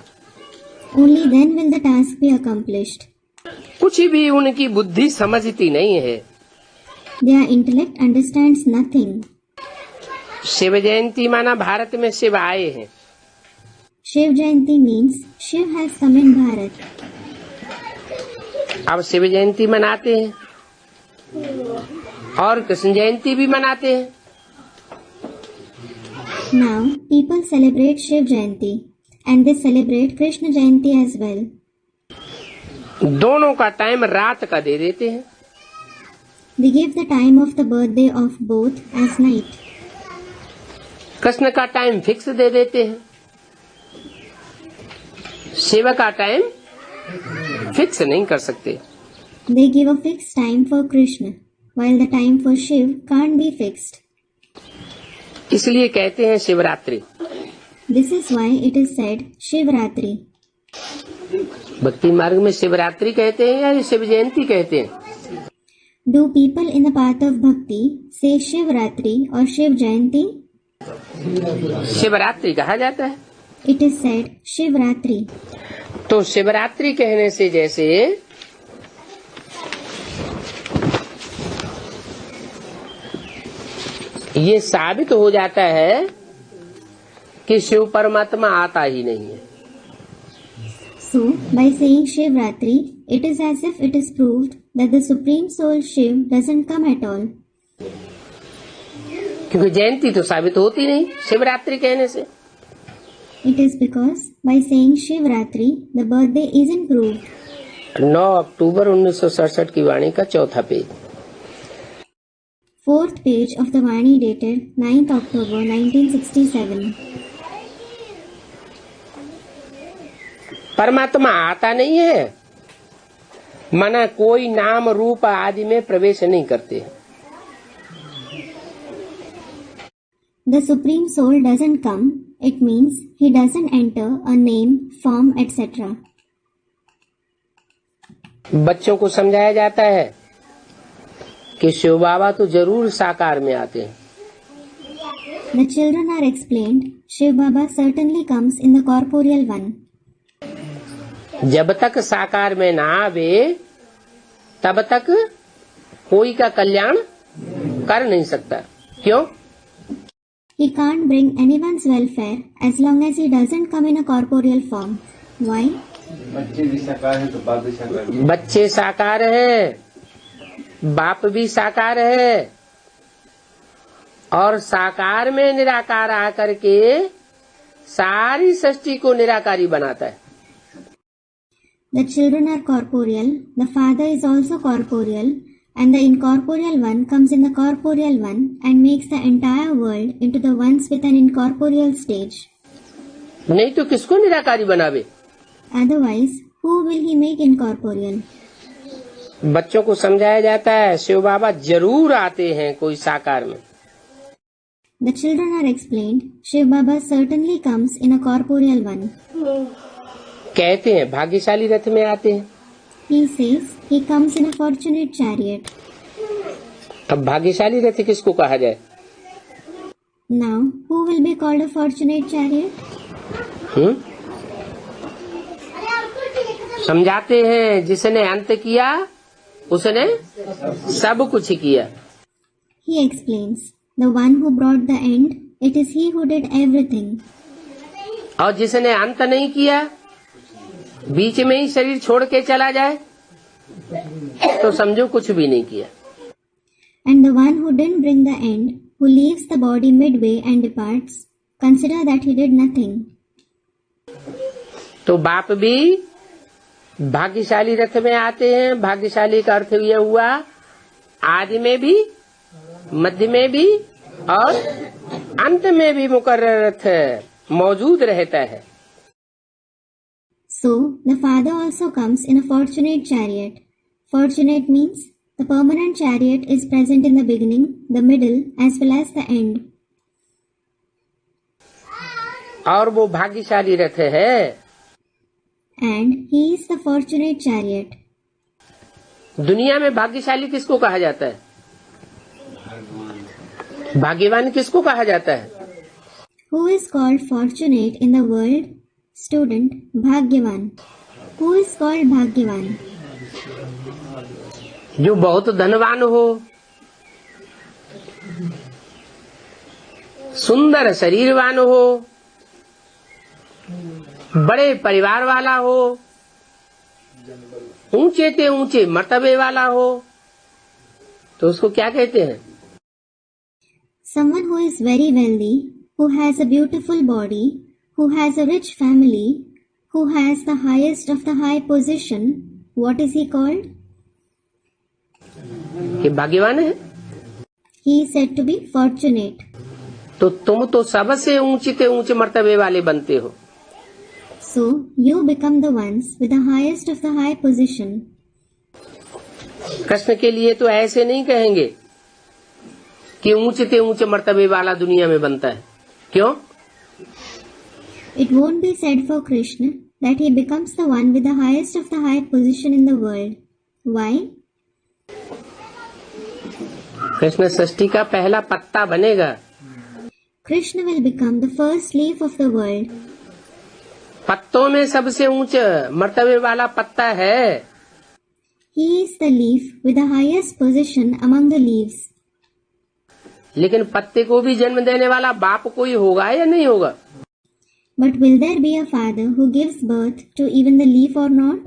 Speaker 1: Only then will the task be accomplished.
Speaker 2: कुछ भी उनकी बुद्धि समझती नहीं है।
Speaker 1: Their intellect understands nothing.
Speaker 2: Shiv Jayanti माना भारत में शिव आए हैं।
Speaker 1: Shiv Jayanti means Shiv has come in Bharat.
Speaker 2: अब शिव जयंती मनाते हैं और कृष्ण जयंती भी मनाते हैं।
Speaker 1: Now people celebrate Shiv Jayanti and they celebrate Krishna Jayanti as well.
Speaker 2: दोनों का टाइम रात का दे देते हैं।
Speaker 1: They give the time of the birthday of both as night.
Speaker 2: Krishna का टाइम फिक्स दे देते हैं, शिव का टाइम फिक्स नहीं कर सकते।
Speaker 1: They give a fixed time for Krishna, while the time for Shiv can't be fixed.
Speaker 2: इसलिए कहते हैं Shivratri.
Speaker 1: This is why it is said Shivratri.
Speaker 2: भक्ति मार्ग में शिवरात्रि कहते हैं या शिव जयंती कहते हैं?
Speaker 1: Do people in the path of bhakti say Shivratri or Shiv Jayanti?
Speaker 2: Shivratri कहा जाता है।
Speaker 1: It is said Shivratri.
Speaker 2: तो शिवरात्रि कहने से जैसे ये साबित हो जाता है कि शिव परमात्मा आता ही नहीं है।
Speaker 1: So, by saying Shivratri, it is as if it is proved that the Supreme Soul Shiv doesn't come at all.
Speaker 2: क्योंकि जयंती तो साबित होती नहीं शिवरात्रि कहने से।
Speaker 1: It is because by saying Shivratri, the birthday isn't proved.
Speaker 2: 9 अक्टूबर 1967 की वाणी का चौथा page.
Speaker 1: 4th page of the Vani dated 9th October 1967.
Speaker 2: परमात्मा आता नहीं है, मना कोई नाम रूप आदि में प्रवेश नहीं करते।
Speaker 1: The Supreme Soul doesn't come, it means he doesn't enter a name, form, etc.
Speaker 2: बच्चों को समझाया जाता है कि शिव बाबा तो जरूर साकार में आते हैं।
Speaker 1: The children are explained, Shiv Baba certainly comes in the corporeal one.
Speaker 2: जब तक साकार में ना आवे तब तक कोई का कल्याण कर नहीं सकता। क्यों?
Speaker 1: He can't bring anyone's welfare as long as he doesn't come in a corporeal form. Why?
Speaker 3: बच्चे भी साकार हैं तो बाप भी साकार है।
Speaker 2: बच्चे साकार हैं, बाप भी साकार है और साकार में निराकार आकर के सारी सृष्टि को निराकारी बनाता है।
Speaker 1: The children are corporeal, the father is also corporeal, and the incorporeal one comes in the corporeal one and makes the entire world into the ones with an incorporeal stage.
Speaker 2: नहीं तो किसको निराकारी बनावे?
Speaker 1: Otherwise, who will he make incorporeal?
Speaker 2: बच्चों को समझाया जाता है शिव बाबा जरूर आते हैं कोई साकार में।
Speaker 1: The children are explained, Shiv Baba certainly comes in a corporeal one.
Speaker 2: कहते हैं भाग्यशाली रथ में आते हैं।
Speaker 1: He says he comes in a fortunate chariot.
Speaker 2: अब भाग्यशाली रथ किसको कहा जाए?
Speaker 1: Now, who will be called a fortunate chariot?
Speaker 2: समझाते हैं जिसने अंत किया उसने सब कुछ किया।
Speaker 1: He explains, the one who brought the end, it is he who did everything.
Speaker 2: और जिसने अंत नहीं किया, बीच में ही शरीर छोड़ के चला जाए तो समझो कुछ भी नहीं किया।
Speaker 1: And the one who didn't bring the end, who leaves the body midway and departs, consider that he did nothing.
Speaker 2: तो बाप भी भाग्यशाली रथ में आते हैं। भाग्यशाली का अर्थ यह हुआ आदि में भी, मध्य में भी और अंत में भी मुकर्रर रथ मौजूद रहता है।
Speaker 1: So, the father also comes in a fortunate chariot. Fortunate means the permanent chariot is present in the beginning, the middle, as well as the end.
Speaker 2: और वो भाग्यशाली रथ है।
Speaker 1: And he is the fortunate chariot.
Speaker 2: दुनिया में भाग्यशाली किसको कहा जाता है? भाग्यवान किसको कहा जाता है?
Speaker 1: Who is called fortunate in the world? Student Bhagyavan. Who is called Bhagyavan?
Speaker 2: जो बहुत धनवान हो, सुंदर शरीरवान हो, बड़े परिवार वाला हो, ऊंचे से ऊंचे मर्तबे वाला हो, तो उसको क्या कहते हैं?
Speaker 1: Someone who is very wealthy, who has a beautiful body, who has a rich family, who has the highest of the high position, what is he called?
Speaker 2: कि भाग्यवान है।
Speaker 1: He is said to be fortunate.
Speaker 2: तो तुम तो सबसे ऊंचे से ऊंचे मर्तबे वाले बनते हो।
Speaker 1: So, you become the ones with the highest of the high position.
Speaker 2: Krishna के लिए तो ऐसे नहीं कहेंगे कि ऊंचे से ऊंचे मर्तबे वाला दुनिया में बनता है। क्यों?
Speaker 1: It won't be said for Krishna that he becomes the one with the highest of the high position in the world. Why?
Speaker 2: Krishna सृष्टि का पहला पत्ता बनेगा।
Speaker 1: Krishna will become the first leaf of the world.
Speaker 2: पत्तों में सबसे ऊंचा मर्तबे वाला पत्ता है।
Speaker 1: He is the leaf with the highest position among the leaves.
Speaker 2: लेकिन पत्ते को भी जन्म देने वाला बाप कोई होगा या नहीं होगा?
Speaker 1: But will there be a father who gives birth to even the leaf or not?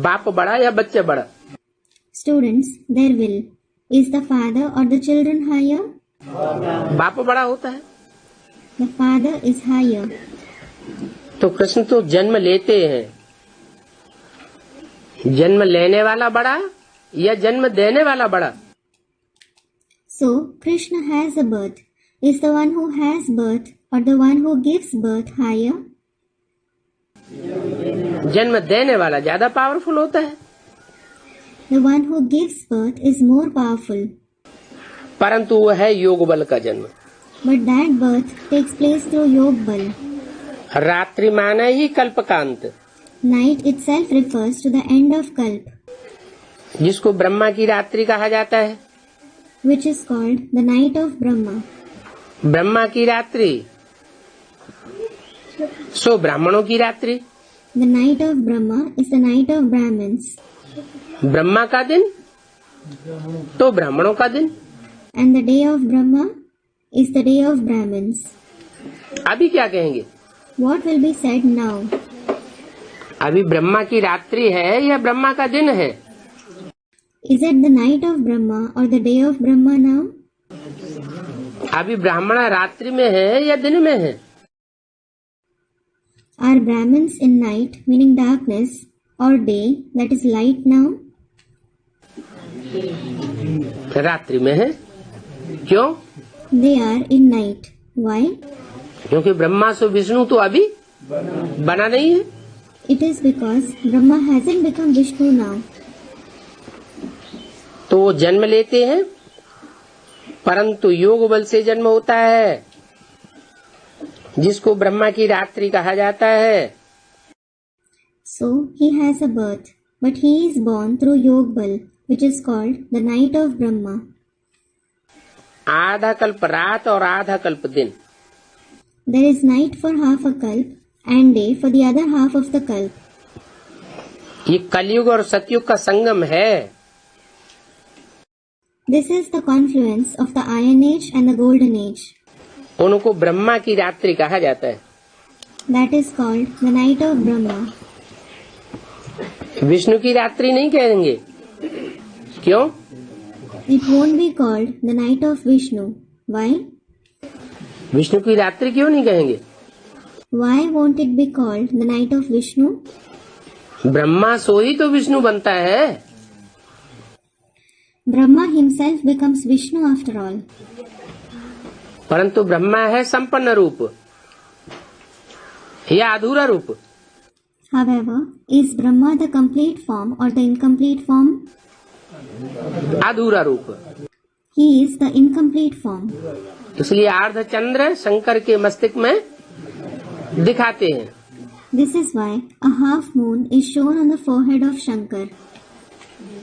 Speaker 2: बाप बड़ा या बच्चे बड़ा?
Speaker 1: Students, there will. Is the father or the children higher?
Speaker 2: बाप बड़ा होता है।
Speaker 1: The father is higher.
Speaker 2: तो कृष्ण तो जन्म लेते हैं। जन्म लेने वाला बड़ा या जन्म देने वाला बड़ा?
Speaker 1: So, Krishna has a birth. Is the one who has birth or the one who gives birth higher?
Speaker 2: जन्म देने वाला ज्यादा पावरफुल होता है।
Speaker 1: The one who gives birth is more powerful.
Speaker 2: परंतु वो है योग बल का जन्म।
Speaker 1: But that birth takes place through Yog Bal.
Speaker 2: रात्रि माना ही कल्प का अंत,
Speaker 1: Night itself refers to the end of Kalp,
Speaker 2: जिसको ब्रह्मा की रात्रि कहा जाता है।
Speaker 1: which is called the night of Brahma.
Speaker 2: Brahma की रात्रि सो ब्राह्मणों की रात्रि।
Speaker 1: The night of Brahma is the night of Brahmins,
Speaker 2: Brahma का दिन तो ब्राह्मणों का दिन।
Speaker 1: and the day of Brahma is the day of Brahmins.
Speaker 2: अभी क्या कहेंगे?
Speaker 1: What will be said now?
Speaker 2: अभी ब्रह्मा की रात्रि है या ब्रह्मा का दिन है?
Speaker 1: Is it the night of Brahma or the day of Brahma now?
Speaker 2: अभी ब्राह्मण रात्रि में है या दिन में है?
Speaker 1: Are Brahmins in night, meaning darkness, or day, that is light now?
Speaker 2: रात्रि में है। क्यों?
Speaker 1: They are in night. Why?
Speaker 2: क्योंकि ब्रह्मा से विष्णु तो अभी बना नहीं है।
Speaker 1: It is because Brahma hasn't become Vishnu now.
Speaker 2: तो वो जन्म लेते हैं, परंतु योग बल से जन्म होता है, जिसको ब्रह्मा की रात्रि कहा जाता है।
Speaker 1: So he has a birth, but he is born through Yog Bal, which is called the night of Brahma.
Speaker 2: आधा कल्प रात और आधा कल्प दिन।
Speaker 1: There is night for half a kalp and day for the other half of the kalp.
Speaker 2: ये कलयुग और सतयुग का संगम है।
Speaker 1: This is the confluence of the Iron Age and the Golden Age.
Speaker 2: उनको ब्रह्मा की रात्रि कहा जाता है।
Speaker 1: That is called the night of Brahma.
Speaker 2: Vishnu की रात्रि नहीं कहेंगे। क्यों?
Speaker 1: It won't be called the night of Vishnu. Why?
Speaker 2: Vishnu की रात्रि क्यों नहीं कहेंगे?
Speaker 1: Why won't it be called the night of Vishnu?
Speaker 2: Brahma सो ही तो विष्णु बनता है।
Speaker 1: Brahma himself becomes Vishnu after all.
Speaker 2: परंतु ब्रह्मा है संपन्न रूप या अधूरा रूप?
Speaker 1: However, is Brahma the complete form or the incomplete form?
Speaker 2: अधूरा रूप।
Speaker 1: He is the incomplete form.
Speaker 2: इसलिए अर्धचंद्र शंकर के मस्तिष्क में दिखाते हैं।
Speaker 1: This is why a half moon is shown on the forehead of Shankar.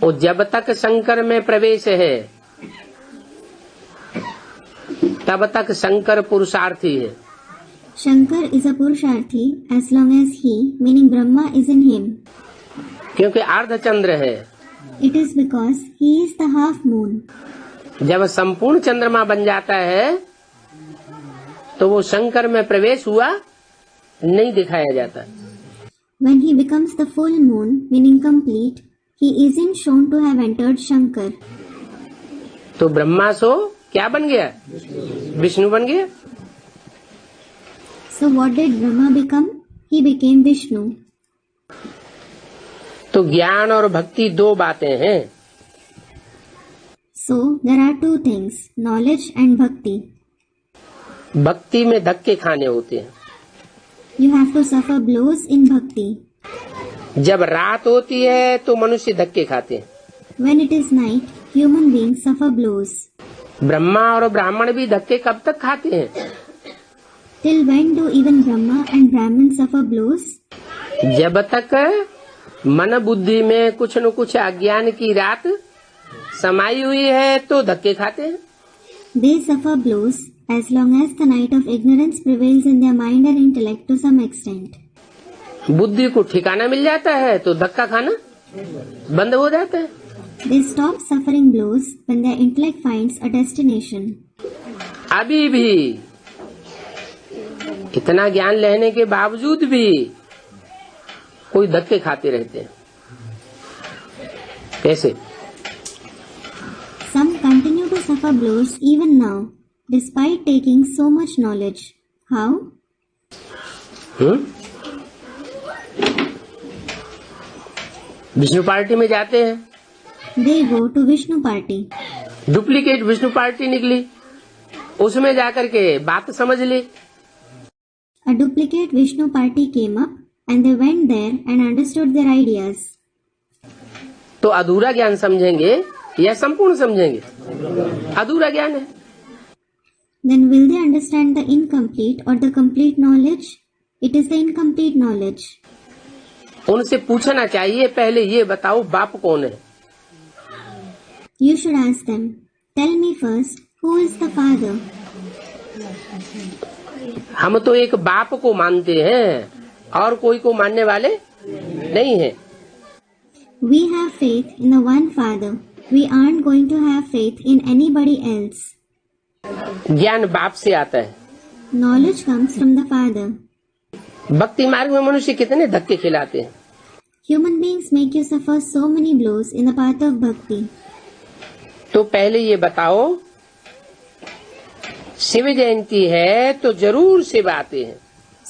Speaker 2: और जब तक शंकर में प्रवेश है, तब तक शंकर पुरुषार्थी है।
Speaker 1: Shankar is a Purusharthi as long as he, meaning Brahma, is in him.
Speaker 2: क्योंकि अर्धचंद्र है।
Speaker 1: It is because he is the half moon.
Speaker 2: जब संपूर्ण चंद्रमा बन जाता है तो वो शंकर में प्रवेश हुआ नहीं दिखाया जाता।
Speaker 1: When he becomes the full moon, meaning complete, he isn't shown to have entered Shankar.
Speaker 2: तो ब्रह्मा सो क्या बन गया? विष्णु बन गया।
Speaker 1: So what did Brahma become? He became Vishnu.
Speaker 2: तो ज्ञान और भक्ति दो बातें हैं।
Speaker 1: So there are two things, knowledge and bhakti.
Speaker 2: भक्ति में धक्के खाने होते हैं।
Speaker 1: You have to suffer blows in bhakti.
Speaker 2: जब रात होती है तो मनुष्य धक्के खाते हैं।
Speaker 1: When it is night, human beings suffer blows.
Speaker 2: Brahma और ब्राह्मण भी धक्के कब तक खाते हैं?
Speaker 1: Till when do even Brahma and Brahman suffer blows?
Speaker 2: जब तक मन बुद्धि में कुछ न कुछ अज्ञान की रात समाई हुई है तो धक्के खाते हैं।
Speaker 1: They suffer blows as long as the night of ignorance prevails in their mind and intellect to some extent.
Speaker 2: बुद्धि को ठिकाना मिल जाता है तो धक्का खाना बंद हो जाता है।
Speaker 1: They stop suffering blows when their intellect finds a destination.
Speaker 2: अभी भी इतना ज्ञान लेने के बावजूद भी कोई धक्के खाते रहते हैं। कैसे?
Speaker 1: Some continue to suffer blows even now, despite taking so much knowledge. How?
Speaker 2: Vishnu party में जाते हैं,
Speaker 1: They go to Vishnu party.
Speaker 2: Duplicate Vishnu party निकली, उसमें जाकर के बात समझ ली।
Speaker 1: A duplicate Vishnu party came up and they went there and understood their ideas.
Speaker 2: तो अधूरा ज्ञान समझेंगे या संपूर्ण समझेंगे? अधूरा ज्ञान है।
Speaker 1: Then will they understand the incomplete or the complete knowledge? It is the incomplete knowledge.
Speaker 2: उनसे पूछना चाहिए पहले ये बताओ बाप कौन है?
Speaker 1: You should ask them, tell me first, who is the father?
Speaker 2: हम तो एक बाप को मानते हैं और कोई को मानने वाले नहीं हैं।
Speaker 1: We have faith in the one father. We aren't going to have faith in anybody else.
Speaker 2: ज्ञान बाप से आता है।
Speaker 1: Knowledge comes from the father.
Speaker 2: भक्ति मार्ग में मनुष्य कितने धक्के खिलाते हैं।
Speaker 1: Human beings make you suffer so many blows in the path of bhakti.
Speaker 2: तो पहले ये बताओ, शिव जयंती है तो जरूर शिव आते हैं।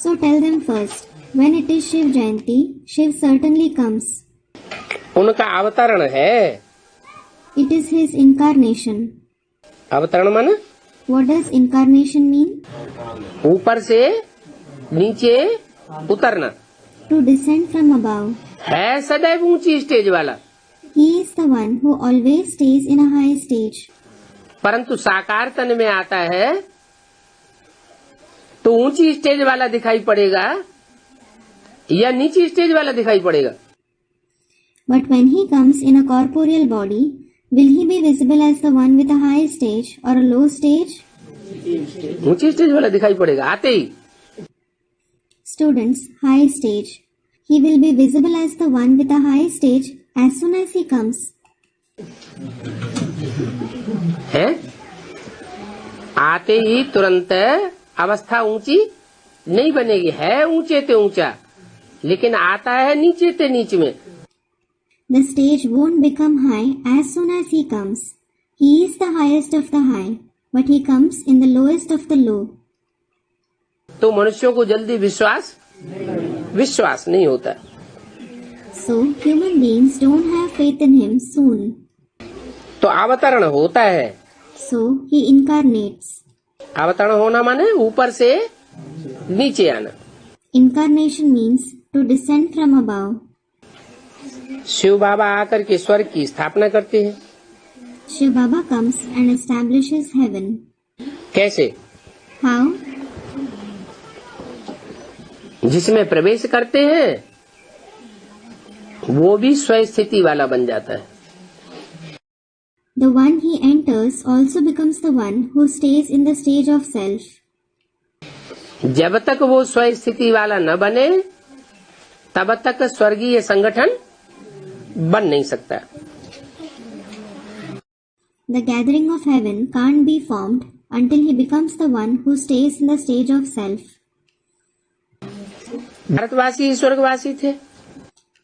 Speaker 1: So tell them first, when it is Shiv Jayanti, Shiv certainly comes.
Speaker 2: उनका अवतरण है।
Speaker 1: It is his incarnation.
Speaker 2: अवतरण माने?
Speaker 1: What does incarnation mean?
Speaker 2: ऊपर से नीचे उतरना।
Speaker 1: To descend from above.
Speaker 2: है सदैव ऊंची स्टेज वाला।
Speaker 1: He is the one who always stays in a high stage.
Speaker 2: परंतु साकार तन में आता है तो ऊंची स्टेज वाला दिखाई पड़ेगा या नीची स्टेज वाला दिखाई पड़ेगा?
Speaker 1: But when he comes in a corporeal body, will he be visible as the one with a high stage or a low stage?
Speaker 2: ऊंची स्टेज वाला दिखाई पड़ेगा आते ही।
Speaker 1: Students, high stage. He will be visible as the one with a high stage as soon as he comes.
Speaker 2: है? आते ही तुरंत अवस्था ऊंची नहीं बनेगी, है ऊंचे ते ऊंचा, लेकिन आता है नीचे ते नीच में।
Speaker 1: The stage won't become high as soon as he comes. He is the highest of the high, but he comes in the lowest of the low.
Speaker 2: तो मनुष्यों को जल्दी विश्वास नहीं होता।
Speaker 1: So human beings don't have faith in him soon.
Speaker 2: तो अवतरण होता है।
Speaker 1: So he incarnates.
Speaker 2: अवतरण होना माने ऊपर से नीचे आना।
Speaker 1: Incarnation means to descend from above.
Speaker 2: Shiv बाबा आकर के स्वर्ग की स्थापना करते हैं।
Speaker 1: Shiv Baba comes and establishes heaven.
Speaker 2: कैसे?
Speaker 1: How?
Speaker 2: जिसमें प्रवेश करते हैं वो भी स्वस्थिति वाला बन जाता है।
Speaker 1: The one he enters also becomes the one who stays in the stage of self.
Speaker 2: जब तक वो स्वस्थिति वाला न बने तब तक स्वर्गीय संगठन बन नहीं सकता।
Speaker 1: The gathering of heaven can't be formed until he becomes the one who stays in the stage of self.
Speaker 2: भारतवासी स्वर्गवासी थे।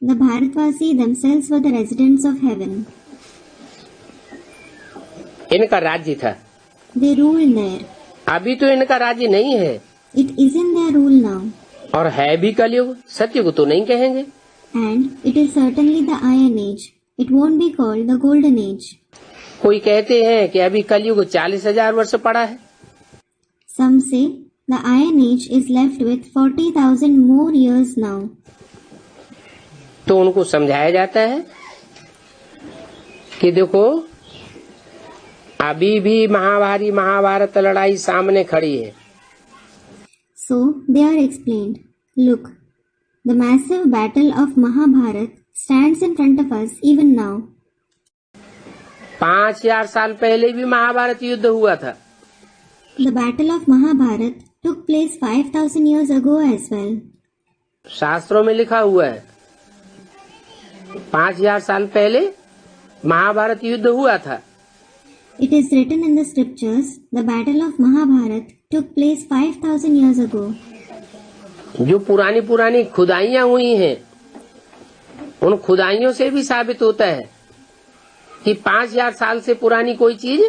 Speaker 1: The Bharatvasi themselves were the residents of heaven.
Speaker 2: इनका राज्य था।
Speaker 1: They ruled there.
Speaker 2: अभी तो इनका राज्य नहीं है।
Speaker 1: It isn't their rule now.
Speaker 2: और है भी कलयुग, सतयुग तो नहीं कहेंगे।
Speaker 1: And it is certainly the Iron Age. It won't be called the Golden Age.
Speaker 2: कोई कहते हैं कि अभी कलयुग 40,000 वर्ष पड़ा है।
Speaker 1: Some say the Iron Age is left with 40,000 more years now.
Speaker 2: तो उनको समझाया जाता है कि देखो अभी भी महाभारी महाभारत लड़ाई सामने खड़ी है।
Speaker 1: So they are explained. Look, the massive battle of Mahabharat stands in front of us even now.
Speaker 2: 5,000 साल पहले भी महाभारत युद्ध हुआ था।
Speaker 1: The battle of Mahabharat took place 5,000 years ago as well.
Speaker 2: शास्त्रों में लिखा हुआ है 5,000 साल पहले महाभारत युद्ध हुआ था।
Speaker 1: It is written in the scriptures, the battle of Mahabharat took place 5,000 years ago.
Speaker 2: जो पुरानी पुरानी खुदाइयां हुई हैं उन खुदाइयों से भी साबित होता है कि 5,000 साल से पुरानी कोई चीज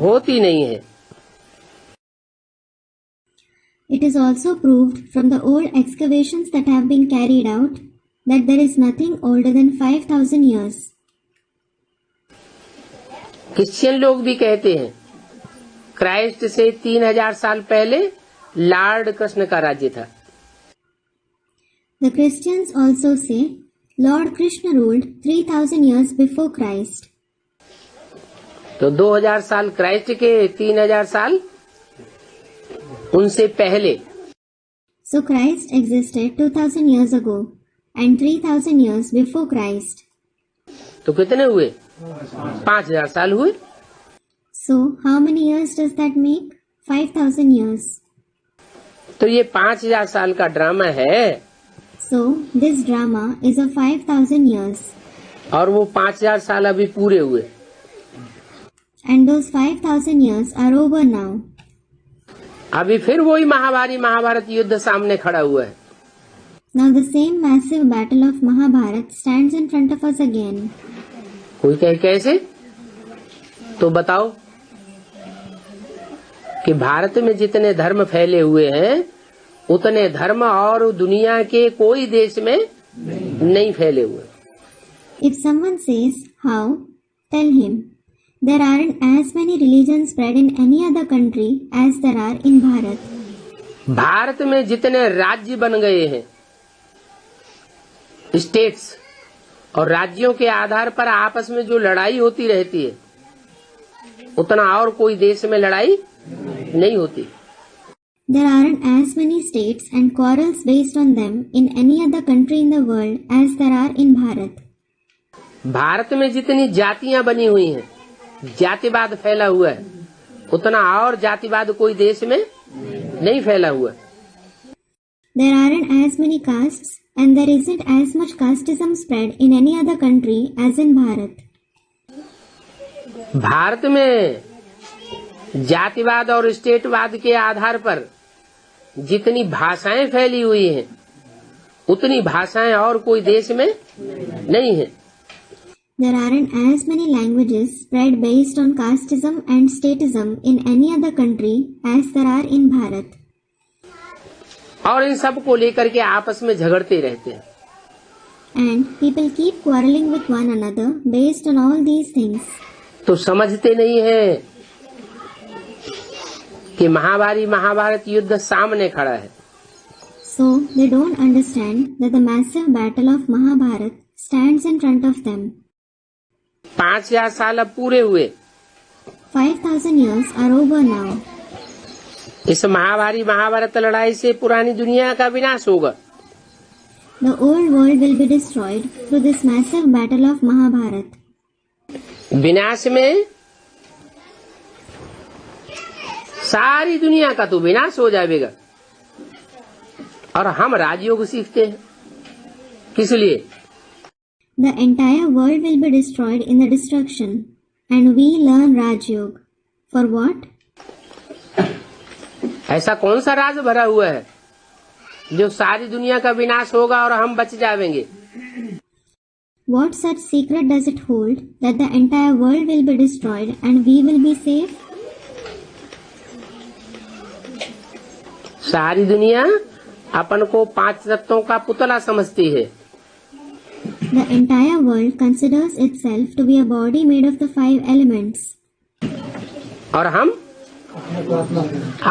Speaker 2: होती नहीं है।
Speaker 1: It is also proved from the old excavations that have been carried out that there is nothing older than 5,000 years.
Speaker 2: Christian लोग भी कहते हैं क्राइस्ट से 3,000 साल पहले लॉर्ड कृष्ण का राज्य था।
Speaker 1: The Christians also say Lord Krishna ruled 3,000 years before Christ.
Speaker 2: तो 2,000 साल क्राइस्ट के, 3,000 साल उनसे पहले।
Speaker 1: So Christ existed 2,000 years ago and 3,000 years before Christ.
Speaker 2: तो कितने हुए? 5,000 साल हुए।
Speaker 1: So how many years does that make? 5,000 years.
Speaker 2: तो ये 5,000 साल का ड्रामा है।
Speaker 1: So this drama is of 5,000 years.
Speaker 2: और वो 5,000 साल अभी पूरे हुए।
Speaker 1: And those 5,000 years are over now.
Speaker 2: अभी फिर वही महाभारी महाभारत युद्ध सामने खड़ा हुआ है।
Speaker 1: Now the same massive battle of Mahabharat stands in front of us again.
Speaker 2: कोई कहे कैसे? तो बताओ कि भारत में जितने धर्म फैले हुए हैं उतने धर्म और दुनिया के कोई देश में नहीं फैले हुए।
Speaker 1: If someone says how, tell him there aren't as many religions spread in any other country as there are in Bharat.
Speaker 2: Bharat में जितने राज्य बन गए हैं, स्टेट्स, और राज्यों के आधार पर आपस में जो लड़ाई होती रहती है उतना और कोई देश में लड़ाई नहीं होती।
Speaker 1: There aren't as many states and quarrels based on them in any other country in the world as there are in Bharat.
Speaker 2: Bharat में जितनी जातियां बनी हुई हैं, जातिवाद फैला हुआ है, उतना और जातिवाद कोई देश में नहीं फैला हुआ।
Speaker 1: There aren't as many castes and there isn't as much casteism spread in any other country as in Bharat.
Speaker 2: Bharat में जातिवाद और स्टेटवाद के आधार पर जितनी भाषाएं फैली हुई हैं उतनी भाषाएं और कोई देश में नहीं है।
Speaker 1: There aren't as many languages spread based on casteism and statism in any other country as there are in Bharat.
Speaker 2: और इन सब को लेकर के आपस में झगड़ते रहते हैं।
Speaker 1: And people keep quarreling with one another based on all these things.
Speaker 2: तो समझते नहीं है कि महाभारी महाभारत युद्ध सामने खड़ा है।
Speaker 1: So they don't understand that the massive battle of Mahabharat stands in front of them.
Speaker 2: 5,000 साल अब पूरे हुए।
Speaker 1: 5,000 years are over now.
Speaker 2: इस महाभारी महाभारत लड़ाई से पुरानी दुनिया का विनाश होगा।
Speaker 1: The old world will be destroyed through this massive battle of Mahabharat.
Speaker 2: विनाश में सारी दुनिया का तो विनाश हो जाएगा, और हम राजयोग सीखते हैं। किस लिए?
Speaker 1: The entire world will be destroyed in the destruction, and we learn Raj Yoga. For what?
Speaker 2: ऐसा कौन सा राज भरा हुआ है जो सारी दुनिया का विनाश होगा और हम बच जाएंगे?
Speaker 1: What such secret does it hold that the entire world will be destroyed and we will be safe?
Speaker 2: सारी दुनिया अपन को 5 तत्वों का पुतला समझती है।
Speaker 1: The entire world considers itself to be a body made of the 5 elements.
Speaker 2: और हम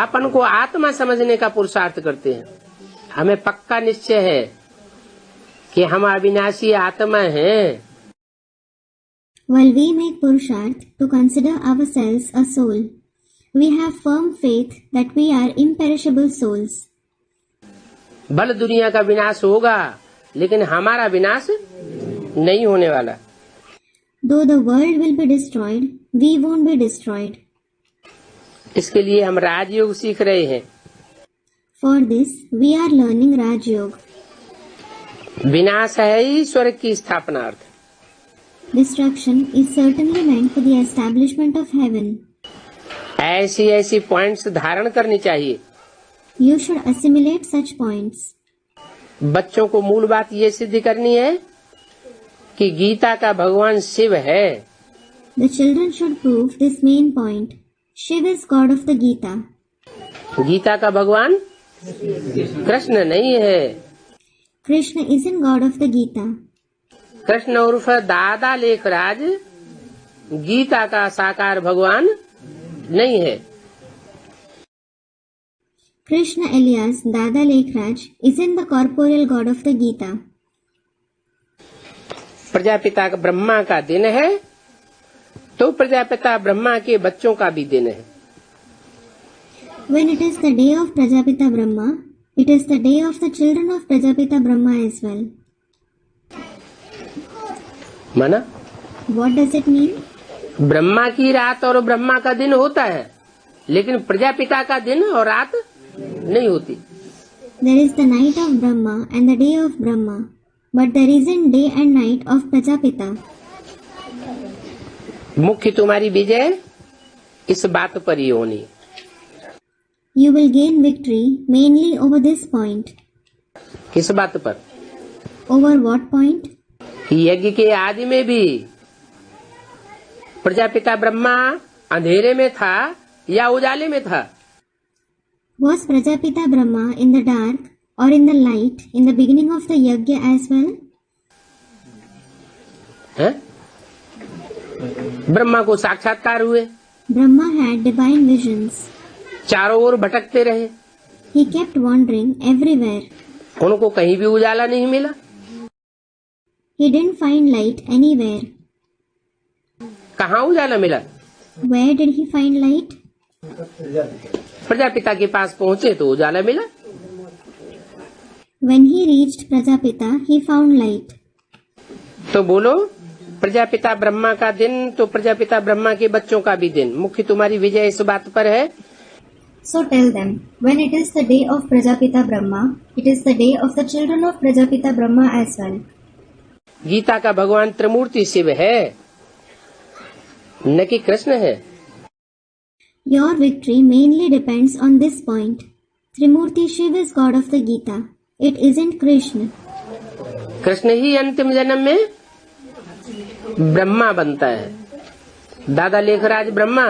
Speaker 2: अपन को आत्मा समझने का पुरुषार्थ करते हैं। हमें पक्का निश्चय है कि हम अविनाशी आत्मा हैं।
Speaker 1: While we make purusharth to consider ourselves a soul, we have firm faith that we are imperishable souls.
Speaker 2: भले दुनिया का विनाश होगा, लेकिन हमारा विनाश नहीं होने वाला।
Speaker 1: Though the world will be destroyed, we won't be destroyed.
Speaker 2: इसके लिए हम राजयोग सीख रहे हैं।
Speaker 1: For this, we are learning Raj Yoga.
Speaker 2: विनाश है ही स्वर्ग की स्थापनार्थ।
Speaker 1: Destruction is certainly meant for the establishment of heaven.
Speaker 2: ऐसी पॉइंट्स धारण करनी चाहिए।
Speaker 1: You should assimilate such points.
Speaker 2: बच्चों को मूल बात ये सिद्ध करनी है कि गीता का भगवान शिव है।
Speaker 1: The children should prove this main point. Shiva is God of the Gita.
Speaker 2: Gita का भगवान कृष्ण नहीं है।
Speaker 1: Krishna isn't God of the Gita.
Speaker 2: Krishna उर्फ दादा लेखराज गीता का साकार भगवान नहीं है।
Speaker 1: Krishna alias Dada Lekhraj isn't the corporeal God of the Gita.
Speaker 2: Prajapita Brahma का दिन है तो प्रजापिता ब्रह्मा के बच्चों का भी दिन है।
Speaker 1: When it is the day of Prajapita Brahma, it is the day of the children of Prajapita Brahma as well.
Speaker 2: माना?
Speaker 1: What does it mean?
Speaker 2: Brahma की रात और ब्रह्मा का दिन होता है, लेकिन प्रजापिता का दिन और रात नहीं होती।
Speaker 1: There is the night of Brahma and the day of Brahma, but there isn't day and night of Prajapita.
Speaker 2: मुख्य तुम्हारी विजय इस बात पर ही होनी।
Speaker 1: You will gain victory mainly over this point.
Speaker 2: किस बात पर?
Speaker 1: Over what point?
Speaker 2: यज्ञ के आदि में भी प्रजापिता ब्रह्मा अंधेरे में था या उजाले में था?
Speaker 1: Was Prajapita Brahma in the dark or in the light in the beginning of the yajna as well?
Speaker 2: है? ब्रह्मा को साक्षात्कार हुए,
Speaker 1: Brahma had divine visions.
Speaker 2: चारों ओर भटकते रहे,
Speaker 1: He kept wandering everywhere.
Speaker 2: उनको कहीं भी उजाला नहीं मिला।
Speaker 1: He didn't find light anywhere.
Speaker 2: कहाँ उजाला मिला?
Speaker 1: Where did he find light?
Speaker 2: Prajapita के पास पहुँचे तो उजाला मिला।
Speaker 1: When he reached Prajapita, he found light.
Speaker 2: तो बोलो, प्रजापिता ब्रह्मा का दिन तो प्रजापिता ब्रह्मा के बच्चों का भी दिन। मुख्य तुम्हारी विजय इस बात पर है।
Speaker 1: So tell them, when it is the day of Prajapita Brahma, it is the day of the children of Prajapita Brahma as well.
Speaker 2: Gita का भगवान त्रिमूर्ति शिव है, न कि कृष्ण है।
Speaker 1: Your victory mainly depends on this point. Trimurti Shiva is God of the Gita. It isn't Krishna.
Speaker 2: Krishna ही अंतिम जन्म में ब्रह्मा बनता है। दादा Lekhraj Brahma,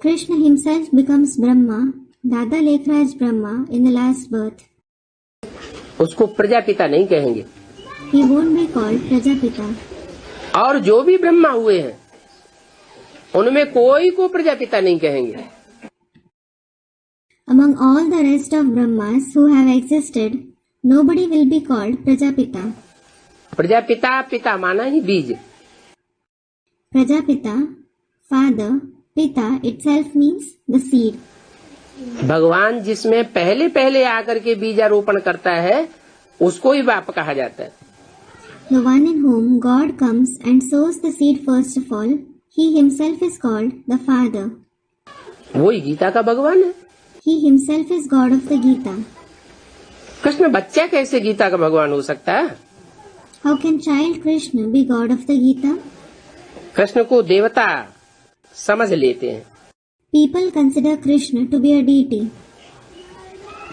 Speaker 1: Krishna himself becomes Brahma, Dada Lekhraj Brahma in the last birth.
Speaker 2: उसको प्रजापिता नहीं कहेंगे।
Speaker 1: He won't be called Prajapita.
Speaker 2: और जो भी ब्रह्मा हुए हैं उनमें कोई को प्रजापिता नहीं कहेंगे।
Speaker 1: Among all the rest of Brahmas who have existed, nobody will be called Prajapita.
Speaker 2: Prajapita पिता माना ही बीज।
Speaker 1: Prajapita, father, Pita itself means the seed.
Speaker 2: भगवान जिसमें पहले पहले आकर के बीजारोपण करता है उसको ही बाप कहा जाता है।
Speaker 1: The one in whom God comes and sows the seed first of all, he himself is called the Father.
Speaker 2: वही गीता का भगवान है।
Speaker 1: He himself is God of the Gita.
Speaker 2: Krishna बच्चा कैसे गीता का भगवान हो सकता है?
Speaker 1: How can child Krishna be God of the Gita?
Speaker 2: Krishna को देवता समझ लेते हैं।
Speaker 1: People consider Krishna to be a deity.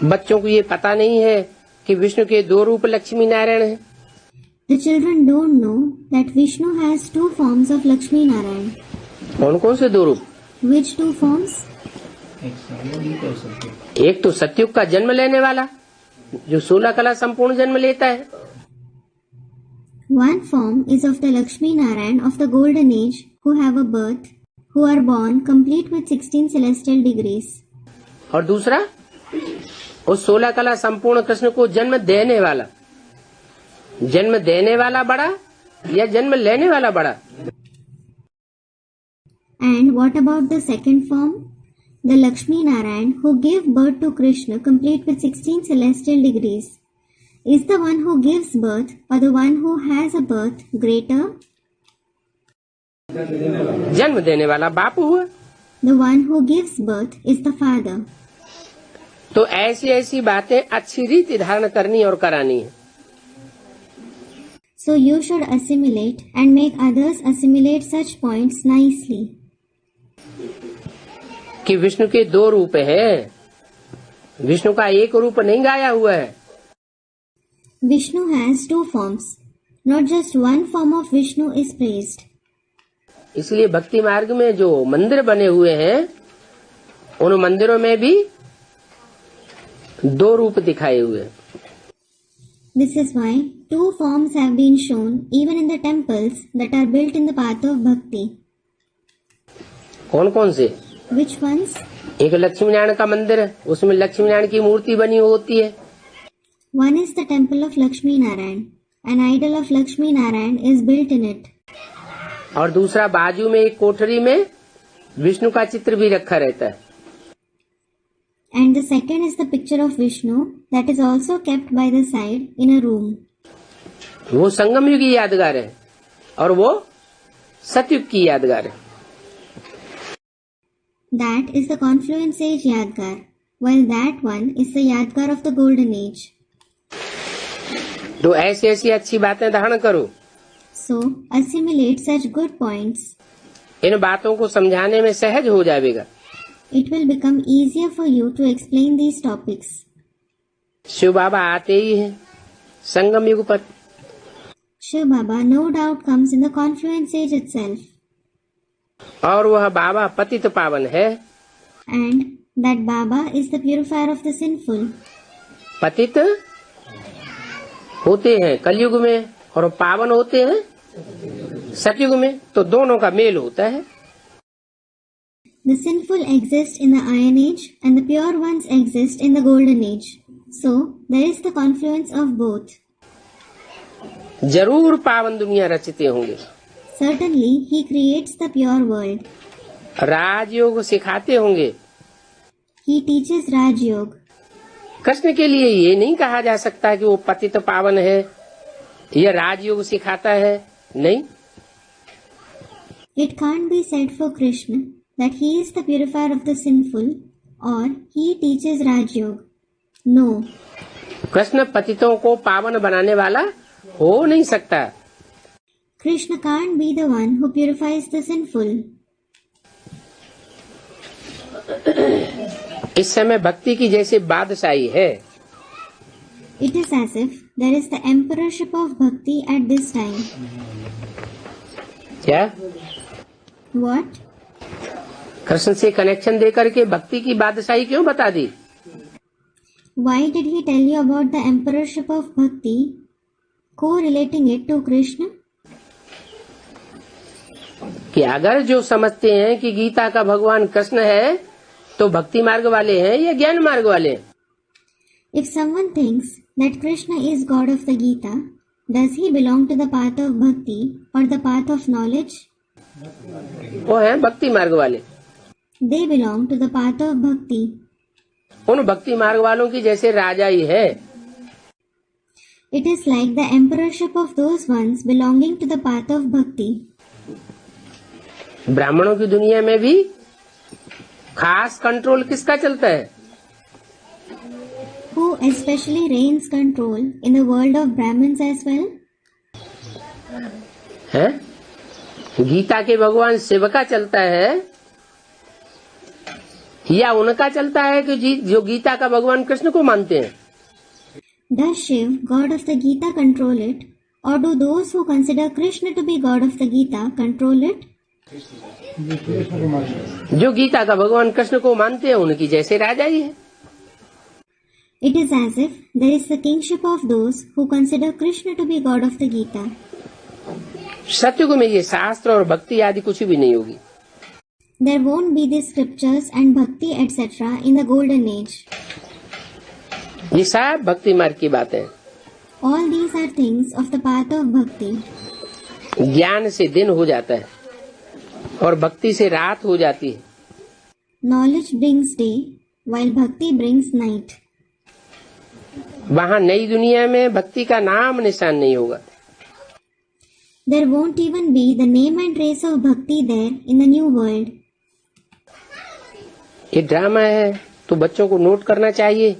Speaker 2: बच्चों को ये पता नहीं है कि विष्णु के दो रूप लक्ष्मी नारायण हैं।
Speaker 1: The children don't know that Vishnu has two forms of Lakshmi Narayan.
Speaker 2: कौन कौन से दो रूप?
Speaker 1: Which two forms?
Speaker 2: एक तो सतयुग का जन्म लेने वाला, जो 16 कला संपूर्ण जन्म लेता है।
Speaker 1: One form is of the Lakshmi Narayan of the golden age who have a birth, who are born complete with 16 celestial degrees.
Speaker 2: और दूसरा उस 16 कला संपूर्ण कृष्ण को जन्म देने वाला। जन्म देने वाला बड़ा या जन्म लेने वाला बड़ा?
Speaker 1: And what about the second form? The Lakshmi Narayan who give birth to Krishna complete with 16 celestial degrees. Is the one who gives birth or the one who has a birth greater?
Speaker 2: जन्म देने वाला बाप हुआ।
Speaker 1: The one who gives birth is the father.
Speaker 2: तो ऐसी ऐसी बातें अच्छी रीति धारण करनी और करानी है।
Speaker 1: So you should assimilate and make others assimilate such points nicely.
Speaker 2: कि विष्णु के दो रूप हैं, विष्णु का एक रूप नहीं गाया हुआ है।
Speaker 1: Vishnu has two forms. Not just one form of Vishnu is praised.
Speaker 2: इसलिए भक्ति मार्ग में जो मंदिर बने हुए हैं, उन मंदिरों में भी दो रूप दिखाए हुए हैं।
Speaker 1: This is why two forms have been shown even in the temples that are built in the path of bhakti.
Speaker 2: कौन कौन से?
Speaker 1: Which ones?
Speaker 2: एक लक्ष्मी नारायण का मंदिर है, उसमें लक्ष्मी नारायण की मूर्ति बनी होती है।
Speaker 1: One is the temple of Lakshmi Narayan. An idol of Lakshmi Narayan is built in it.
Speaker 2: और दूसरा बाजू में एक कोठरी में विष्णु का चित्र भी रखा रहता है।
Speaker 1: And the second is the picture of Vishnu that is also kept by the side in a room.
Speaker 2: वो संगम युग की यादगार है और वो सतयुग की यादगार है।
Speaker 1: That is the confluence age Yadgar, while that one is the Yadgar of the golden age.
Speaker 2: तो ऐसी ऐसी अच्छी बातें धारण करो।
Speaker 1: So assimilate such good points.
Speaker 2: इन बातों को समझाने में सहज हो जाएगा।
Speaker 1: It will become easier for you to explain these topics.
Speaker 2: Shiv बाबा आते ही हैं संगम युग पर।
Speaker 1: Shiv Baba no doubt comes in the confluence age itself.
Speaker 2: और वह बाबा पतित पावन है।
Speaker 1: And that Baba is the purifier of the sinful.
Speaker 2: पतित होते हैं कलयुग में और पावन होते हैं सतयुग में, तो दोनों का मेल होता है।
Speaker 1: The sinful exist in the iron age and the pure ones exist in the golden age. So there is the confluence of both.
Speaker 2: जरूर पावन दुनिया रचते होंगे।
Speaker 1: Certainly he creates the pure world.
Speaker 2: राजयोग सिखाते होंगे।
Speaker 1: He teaches Raj Yoga.
Speaker 2: Krishna के लिए ये नहीं कहा जा सकता कि वो पतित पावन है या राजयोग सिखाता है, नहीं।
Speaker 1: It can't be said for Krishna that he is the purifier of the sinful or he teaches Raj Yoga. No.
Speaker 2: Krishna पतितों को पावन बनाने वाला हो नहीं सकता।
Speaker 1: Krishna can't be the one who purifies the sinful.
Speaker 2: इस समय भक्ति की जैसे बादशाही है।
Speaker 1: It is as if there is the emperorship of bhakti at this time.
Speaker 2: क्या?
Speaker 1: What?
Speaker 2: कृष्ण से कनेक्शन देकर के भक्ति की बादशाही क्यों बता दी?
Speaker 1: Why did he tell you about the emperorship of bhakti, correlating it to Krishna?
Speaker 2: कि अगर जो समझते हैं कि गीता का भगवान कृष्ण है तो भक्ति मार्ग वाले हैं या ज्ञान मार्ग वाले हैं?
Speaker 1: If someone thinks that Krishna is God of the Gita, does he belong to the path of bhakti or the path of knowledge?
Speaker 2: वो हैं भक्ति मार्ग वाले।
Speaker 1: They belong to the path of bhakti.
Speaker 2: उन भक्ति मार्ग वालों की जैसे राजाई है।
Speaker 1: It is like the emperorship of those ones belonging to the path of bhakti.
Speaker 2: ब्राह्मणों की दुनिया में भी खास कंट्रोल किसका चलता है?
Speaker 1: Who especially reigns control in the world of Brahmins as well?
Speaker 2: है? गीता के भगवान शिव का चलता है या उनका चलता है कि जो गीता का भगवान कृष्ण को मानते हैं?
Speaker 1: Does Shiv, God of the Gita, control it, or do those who consider Krishna to be God of the Gita control it?
Speaker 2: जो गीता का भगवान कृष्ण को मानते हैं उनकी जैसे राजा ही है।
Speaker 1: It is as if there is the kingship of those who consider Krishna to be God of the Gita.
Speaker 2: सत्युग में ये शास्त्र और भक्ति आदि कुछ भी नहीं होगी।
Speaker 1: There won't be the scriptures and bhakti etc. in the golden age.
Speaker 2: ये सब भक्ति मार्ग की बातें।
Speaker 1: All these are things of the path of bhakti.
Speaker 2: ज्ञान से दिन हो जाता है और भक्ति से रात हो जाती है।
Speaker 1: Knowledge brings day, while bhakti brings night.
Speaker 2: वहाँ नई दुनिया में भक्ति का नाम निशान नहीं होगा।
Speaker 1: There won't even be the name and trace of bhakti there in the new world.
Speaker 2: ये ड्रामा है तो बच्चों को नोट करना चाहिए।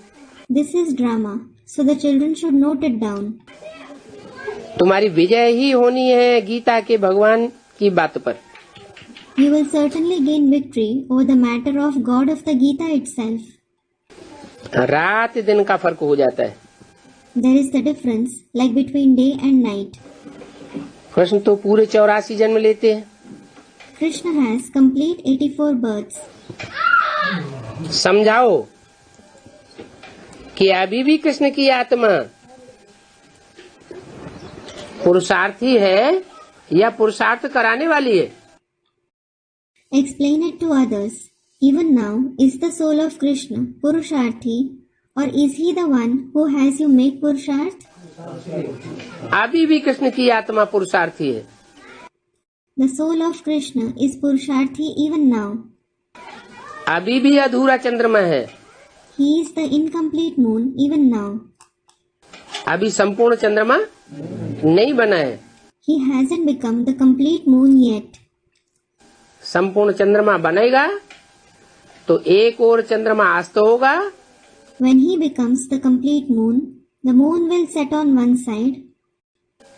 Speaker 1: This is drama, so the children should note it down.
Speaker 2: तुम्हारी विजय ही होनी है गीता के भगवान की बात पर।
Speaker 1: You will certainly gain victory over the matter of God of the Gita itself.
Speaker 2: रात दिन का फर्क हो जाता है।
Speaker 1: There is the difference, like between day and night.
Speaker 2: Krishna तो पूरे 84 जन्म लेते हैं।
Speaker 1: Krishna has complete 84 births.
Speaker 2: समझाओ कि अभी भी कृष्ण की आत्मा पुरुषार्थी है या पुरुषार्थ कराने वाली है?
Speaker 1: Explain it to others. Even now, is the soul of Krishna Purusharthi, or is he the one who has you make Purusharth?
Speaker 2: अभी भी कृष्ण की आत्मा पुरुषार्थी है।
Speaker 1: The soul of Krishna is Purusharthi even now.
Speaker 2: अभी भी अधूरा चंद्रमा है।
Speaker 1: He is the incomplete moon even now.
Speaker 2: अभी संपूर्ण चंद्रमा नहीं बना है।
Speaker 1: He hasn't become the complete moon yet.
Speaker 2: संपूर्ण चंद्रमा बनेगा तो एक और चंद्रमा अस्त होगा।
Speaker 1: When he becomes the complete moon, the moon will set on one side.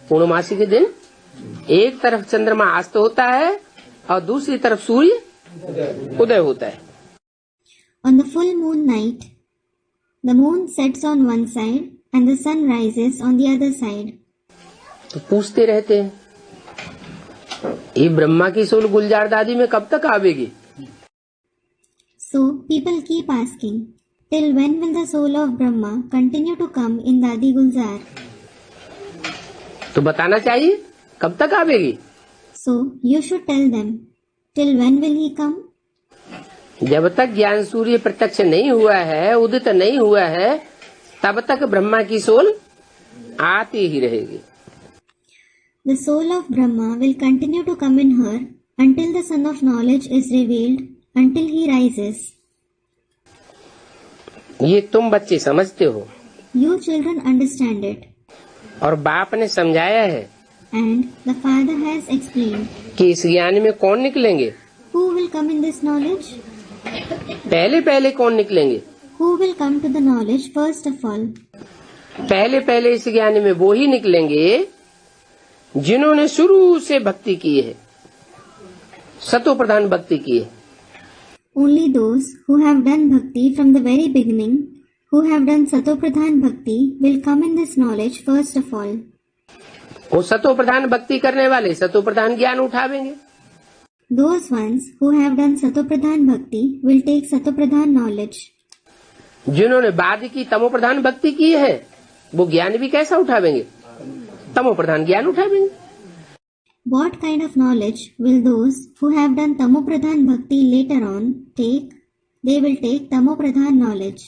Speaker 2: पूर्णमासी के दिन एक तरफ चंद्रमा अस्त होता है और दूसरी तरफ सूर्य उदय होता है।
Speaker 1: On the full moon night, the moon sets on one side and the sun rises on the other side.
Speaker 2: तो पूछते रहते हैं ये ब्रह्मा की सोल गुलजार दादी में कब तक आवेगी?
Speaker 1: So people keep asking, till when will the soul of Brahma continue to come in Dadi Gulzar?
Speaker 2: तो बताना चाहिए कब तक आवेगी।
Speaker 1: So you should tell them, till when will he come?
Speaker 2: जब तक ज्ञान सूर्य प्रत्यक्ष नहीं हुआ है, उदित नहीं हुआ है, तब तक ब्रह्मा की सोल आती ही रहेगी।
Speaker 1: The soul of Brahma will continue to come in her until the sun of knowledge is revealed, until he rises.
Speaker 2: ये तुम बच्चे समझते हो।
Speaker 1: You children understand it.
Speaker 2: और बाप ने समझाया है।
Speaker 1: And the father has explained.
Speaker 2: कि इस ज्ञान में कौन निकलेंगे?
Speaker 1: Who will come in this knowledge?
Speaker 2: पहले पहले कौन निकलेंगे?
Speaker 1: Who will come to the knowledge first of all?
Speaker 2: पहले पहले इस ज्ञान में वो ही निकलेंगे जिन्होंने शुरू से भक्ति की है, सतो प्रधान भक्ति की है।
Speaker 1: Only those who have done bhakti from the very beginning, who have done sato pradhan bhakti, will come in this knowledge first of all.
Speaker 2: वो सतो प्रधान भक्ति करने वाले सतो प्रधान ज्ञान उठावेंगे।
Speaker 1: Those ones who have done sato pradhan bhakti will take sato pradhan knowledge.
Speaker 2: जिन्होंने बाद की तमो प्रधान भक्ति की है वो ज्ञान भी कैसा उठावेंगे? तमो प्रधान ज्ञान उठावेंगे।
Speaker 1: What kind of knowledge will those who have done tamo pradhan bhakti later on take? They will take tamo pradhan knowledge.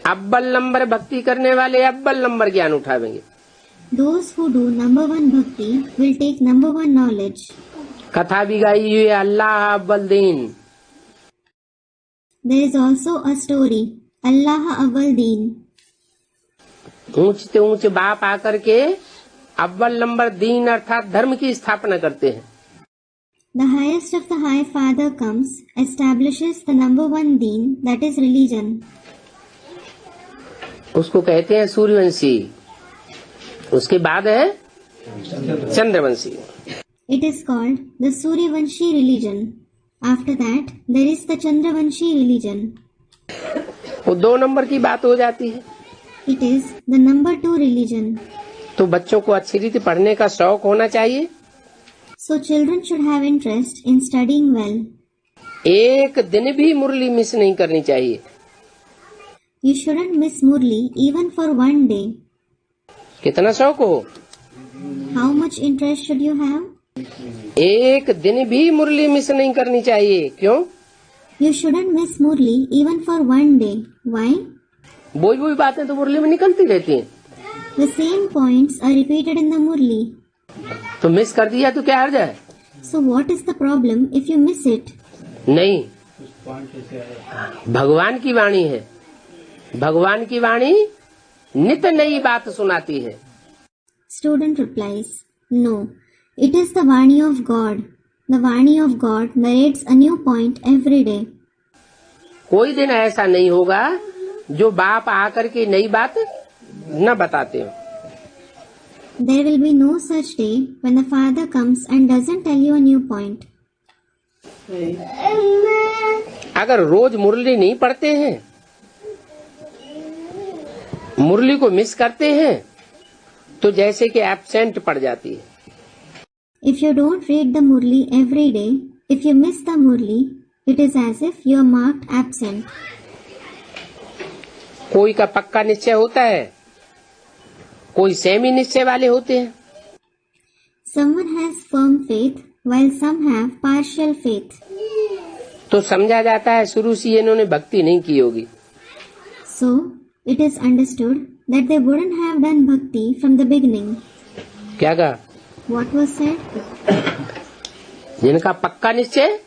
Speaker 2: अव्वल नंबर भक्ति करने वाले अव्वल नंबर ज्ञान उठावेंगे।
Speaker 1: Those who do number one bhakti will take number one knowledge.
Speaker 2: कथा भी गाई हुई है अल्लाह अव्वल दीन।
Speaker 1: There is also a story, Allah Awwal Deen.
Speaker 2: ऊंच से ऊंच बाप आकर के अव्वल नंबर दीन अर्थात धर्म की स्थापना करते हैं।
Speaker 1: The highest of the high father comes, establishes the number one deen, that is religion.
Speaker 2: उसको कहते हैं सूर्यवंशी। उसके बाद है Chandravanshi.
Speaker 1: It is called the Suryavanshi religion. After that, there is the Chandravanshi religion.
Speaker 2: वो 2 नंबर की बात हो जाती है।
Speaker 1: It is the number 2 religion.
Speaker 2: तो बच्चों को अच्छी रीति पढ़ने का शौक होना चाहिए।
Speaker 1: So children should have interest in studying well.
Speaker 2: एक दिन भी मुरली मिस नहीं करनी चाहिए।
Speaker 1: You shouldn't miss Murli even for one day.
Speaker 2: कितना शौक हो,
Speaker 1: How much interest should you have?
Speaker 2: एक दिन भी मुरली मिस नहीं करनी चाहिए। क्यों?
Speaker 1: You shouldn't miss Murli even for one day. Why?
Speaker 2: वही बातें तो मुरली में निकलती रहती हैं।
Speaker 1: The same points are repeated in the Murli.
Speaker 2: तो मिस कर दिया तो क्या हर्ज है?
Speaker 1: So what is the problem if you miss it?
Speaker 2: नहीं, भगवान की वाणी है। भगवान की वाणी नित नई बात सुनाती है।
Speaker 1: Student replies, No, it is the Vani of God. The Vani of God narrates a new point every day.
Speaker 2: कोई दिन ऐसा नहीं होगा जो बाप आकर के नई बात न बताते हो।
Speaker 1: There will be no such day when the Father comes and doesn't tell you a new point.
Speaker 2: अगर रोज मुरली नहीं पढ़ते हैं, मुरली को मिस करते हैं, तो जैसे कि एब्सेंट पड़ जाती है।
Speaker 1: If you don't read the Murli every day, if you miss the Murli, it is as if you are marked absent.
Speaker 2: कोई का पक्का निश्चय होता है, कोई सेमी निश्चय वाले होते हैं।
Speaker 1: Someone has firm faith while some have partial faith.
Speaker 2: तो समझा जाता है शुरू से इन्होंने भक्ति नहीं की होगी।
Speaker 1: So, it is understood that they wouldn't have done bhakti from the beginning.
Speaker 2: क्या कहा?
Speaker 1: What was said?
Speaker 2: जिनका पक्का निश्चय,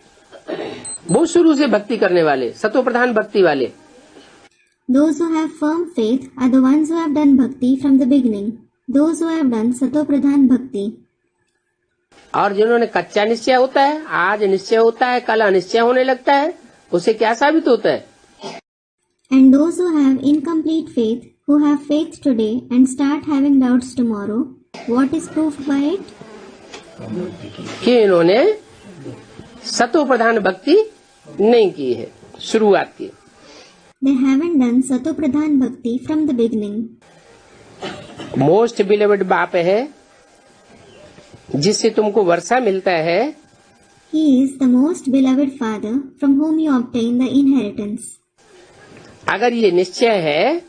Speaker 2: वो शुरू से भक्ति करने वाले, सतो प्रधान भक्ति वाले।
Speaker 1: Those who have firm faith are the ones who have done bhakti from the beginning. Those who have done sato pradhan bhakti.
Speaker 2: और जिन्होंने कच्चा निश्चय होता है, आज निश्चय होता है, कल अनिश्चय होने लगता है, उससे क्या साबित होता है?
Speaker 1: And those who have incomplete faith, who have faith today and start having doubts tomorrow, what is proved by it?
Speaker 2: कि इन्होंने सतो प्रधान भक्ति नहीं की है शुरुआत की।
Speaker 1: They haven't done sato pradhan bhakti from the beginning.
Speaker 2: Most believed बाप है जिससे तुमको वर्षा मिलता है।
Speaker 1: He is the most beloved father from whom you obtain the inheritance.
Speaker 2: अगर ये निश्चय है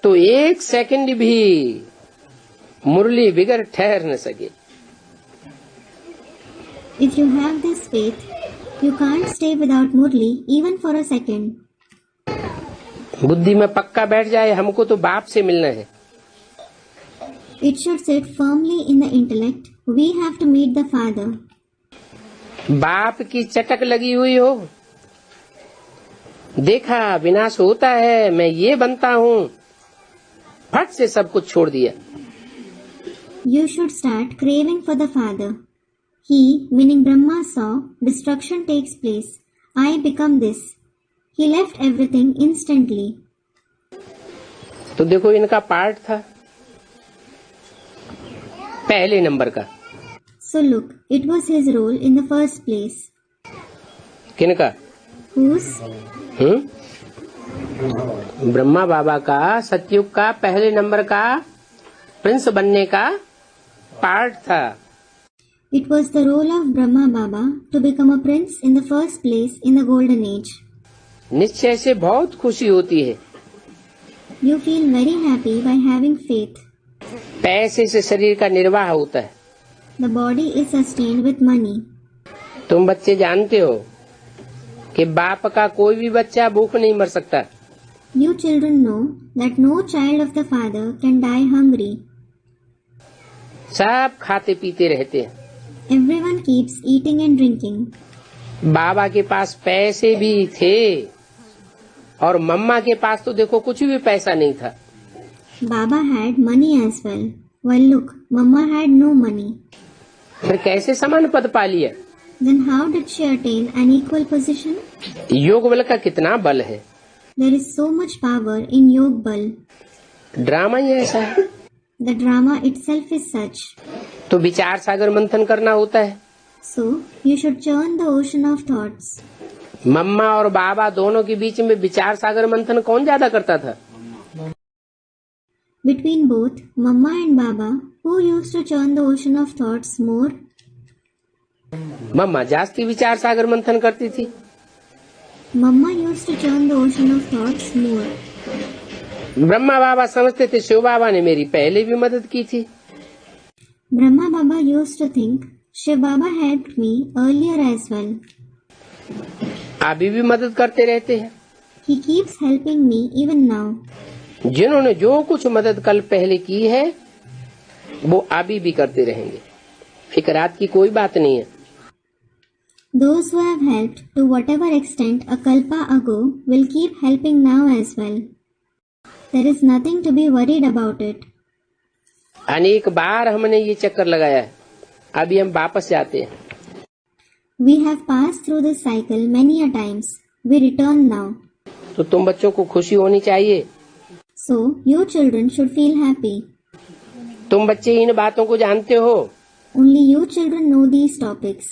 Speaker 2: तो 1 सेकंड भी मुरली बिगर ठहर न सके।
Speaker 1: If you have this faith, you can't stay without Murli even for a second.
Speaker 2: बुद्धि में पक्का बैठ जाए, हमको तो बाप से मिलना है।
Speaker 1: It should sit firmly in the intellect. We have to meet the Father.
Speaker 2: बाप की चटक लगी हुई हो, देखा विनाश होता है, मैं ये बनता हूँ, फट से सब कुछ छोड़ दिया।
Speaker 1: You should start craving for the Father. He, meaning Brahma, saw destruction takes place. I become this. He left everything instantly.
Speaker 2: तो देखो इनका पार्ट था पहले नंबर का।
Speaker 1: So look, it was his role in the first place.
Speaker 2: किनका?
Speaker 1: Whose?
Speaker 2: Brahma बाबा का, सतयुग का पहले नंबर का प्रिंस बनने का पार्ट था।
Speaker 1: It was the role of Brahma Baba to become a prince in the first place in the golden age.
Speaker 2: निश्चय से बहुत खुशी होती है।
Speaker 1: You feel very happy by having faith.
Speaker 2: पैसे से शरीर का निर्वाह होता है।
Speaker 1: The body is sustained with money.
Speaker 2: तुम बच्चे जानते हो कि बाप का कोई भी बच्चा भूख नहीं मर सकता।
Speaker 1: You children know that no child of the father can die hungry.
Speaker 2: सब खाते पीते रहते हैं।
Speaker 1: Everyone keeps eating and drinking.
Speaker 2: बाबा के पास पैसे भी थे और मम्मा के पास तो देखो कुछ भी पैसा नहीं था।
Speaker 1: Baba had money as well. Well, look, Mama had no money.
Speaker 2: फिर कैसे समान पद पा लिया?
Speaker 1: Then how did she attain an equal position?
Speaker 2: योग बल का कितना बल है।
Speaker 1: There is so much power in Yog Bal.
Speaker 2: Drama ही ऐसा है।
Speaker 1: The drama itself is such.
Speaker 2: तो विचार सागर मंथन करना होता है।
Speaker 1: So, you should churn the ocean of thoughts.
Speaker 2: मम्मा और बाबा दोनों के बीच में विचार सागर मंथन कौन ज्यादा करता था?
Speaker 1: Between both Mama and Baba, who used to churn the ocean of thoughts more?
Speaker 2: मम्मा जास्ती विचार सागर मंथन करती थी।
Speaker 1: Mama used to churn the ocean of thoughts more.
Speaker 2: Brahma बाबा समझते थे शिव बाबा ने मेरी पहले भी मदद की थी।
Speaker 1: Brahma Baba used to think Shiv Baba helped me earlier as well.
Speaker 2: अभी भी मदद करते रहते हैं।
Speaker 1: He keeps helping me even now.
Speaker 2: जिन्होंने जो कुछ मदद कल पहले की है वो अभी भी करते रहेंगे, फिक्रात की कोई बात नहीं है।
Speaker 1: Those who have helped to whatever extent a kalpa ago will keep helping now as well. There is nothing to be worried about it.
Speaker 2: अनेक बार हमने ये चक्कर लगाया है, अभी हम वापस जाते हैं।
Speaker 1: We have passed through this cycle many a times. We return now.
Speaker 2: तो तुम बच्चों को खुशी होनी चाहिए।
Speaker 1: So, you children should feel happy.
Speaker 2: तुम बच्चे इन बातों को जानते हो।
Speaker 1: Only you children know these topics.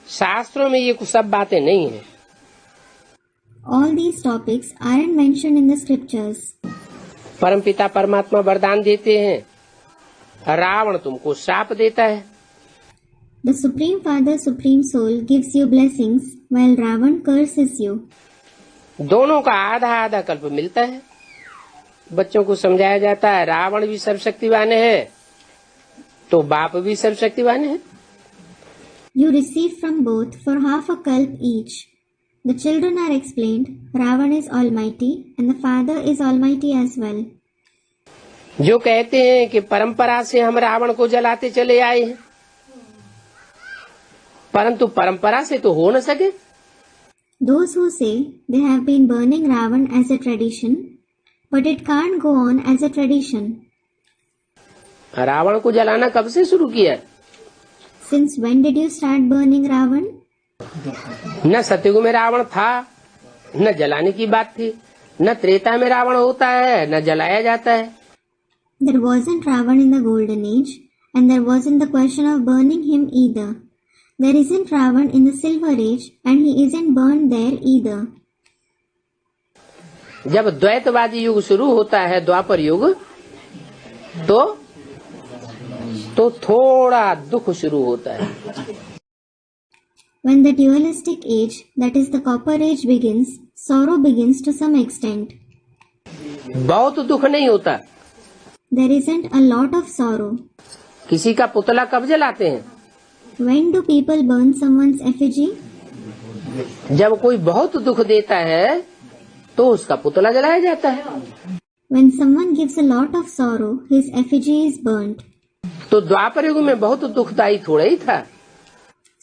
Speaker 2: शास्त्रों में ये सब बातें नहीं है।
Speaker 1: All these topics aren't mentioned in the scriptures.
Speaker 2: परमपिता परमात्मा वरदान देते हैं, रावण तुमको श्राप देता है।
Speaker 1: The Supreme Father, Supreme Soul gives you blessings while Ravan curses you.
Speaker 2: दोनों का आधा आधा कल्प मिलता है। बच्चों को समझाया जाता है रावण भी सर्वशक्तिवान है तो बाप भी सर्वशक्तिवान है।
Speaker 1: You receive from both for half a kalp each. The children are explained, Ravan is almighty and the father is almighty as well.
Speaker 2: जो कहते हैं कि परंपरा से हम रावण को जलाते चले आए हैं, परंतु परंपरा से तो हो न सके।
Speaker 1: Those who say they have been burning Ravan as a tradition, but it can't go on as a tradition.
Speaker 2: Ravan को जलाना कब से शुरू किया?
Speaker 1: Since when did you start burning Ravan?
Speaker 2: न सतयुग में रावण था, न जलाने की बात थी, न त्रेता में रावण होता है, न जलाया जाता है।
Speaker 1: There wasn't Ravan in the golden age, and there wasn't the question of burning him either. There isn't Ravan in the silver age, and he isn't burned there either.
Speaker 2: जब द्वैतवादी युग शुरू होता है, द्वापर युग, तो थोड़ा दुख शुरू होता है।
Speaker 1: When the dualistic age, that is the copper age begins, sorrow begins to some extent.
Speaker 2: बहुत दुख नहीं होता।
Speaker 1: There isn't a lot of sorrow.
Speaker 2: किसी का पुतला कब जलाते हैं?
Speaker 1: When do people burn someone's effigy?
Speaker 2: जब कोई बहुत दुख देता है तो उसका पुतला जलाया जाता है।
Speaker 1: When someone gives a lot of sorrow, his effigy is burnt.
Speaker 2: तो द्वापर युग में बहुत दुखदायी थोड़ा ही था।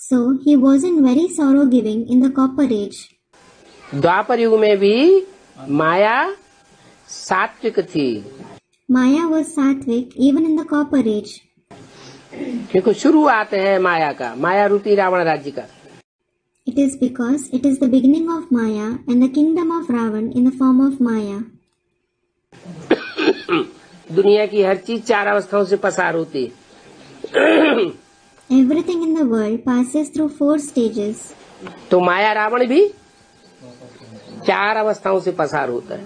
Speaker 1: So he wasn't very sorrow giving in the copper age.
Speaker 2: द्वापर युग में भी माया सात्विक थी।
Speaker 1: Maya was sattvic even in the copper age.
Speaker 2: क्योंकि शुरुआत है माया का, माया रूपी रावण राज्य का।
Speaker 1: It is because it is the beginning of Maya and the kingdom of Ravan in the form of Maya.
Speaker 2: दुनिया की हर चीज 4 अवस्थाओं से पसार होती है।
Speaker 1: Everything in the world passes through 4 stages.
Speaker 2: तो माया रावण भी 4 अवस्थाओं से पसार होता है।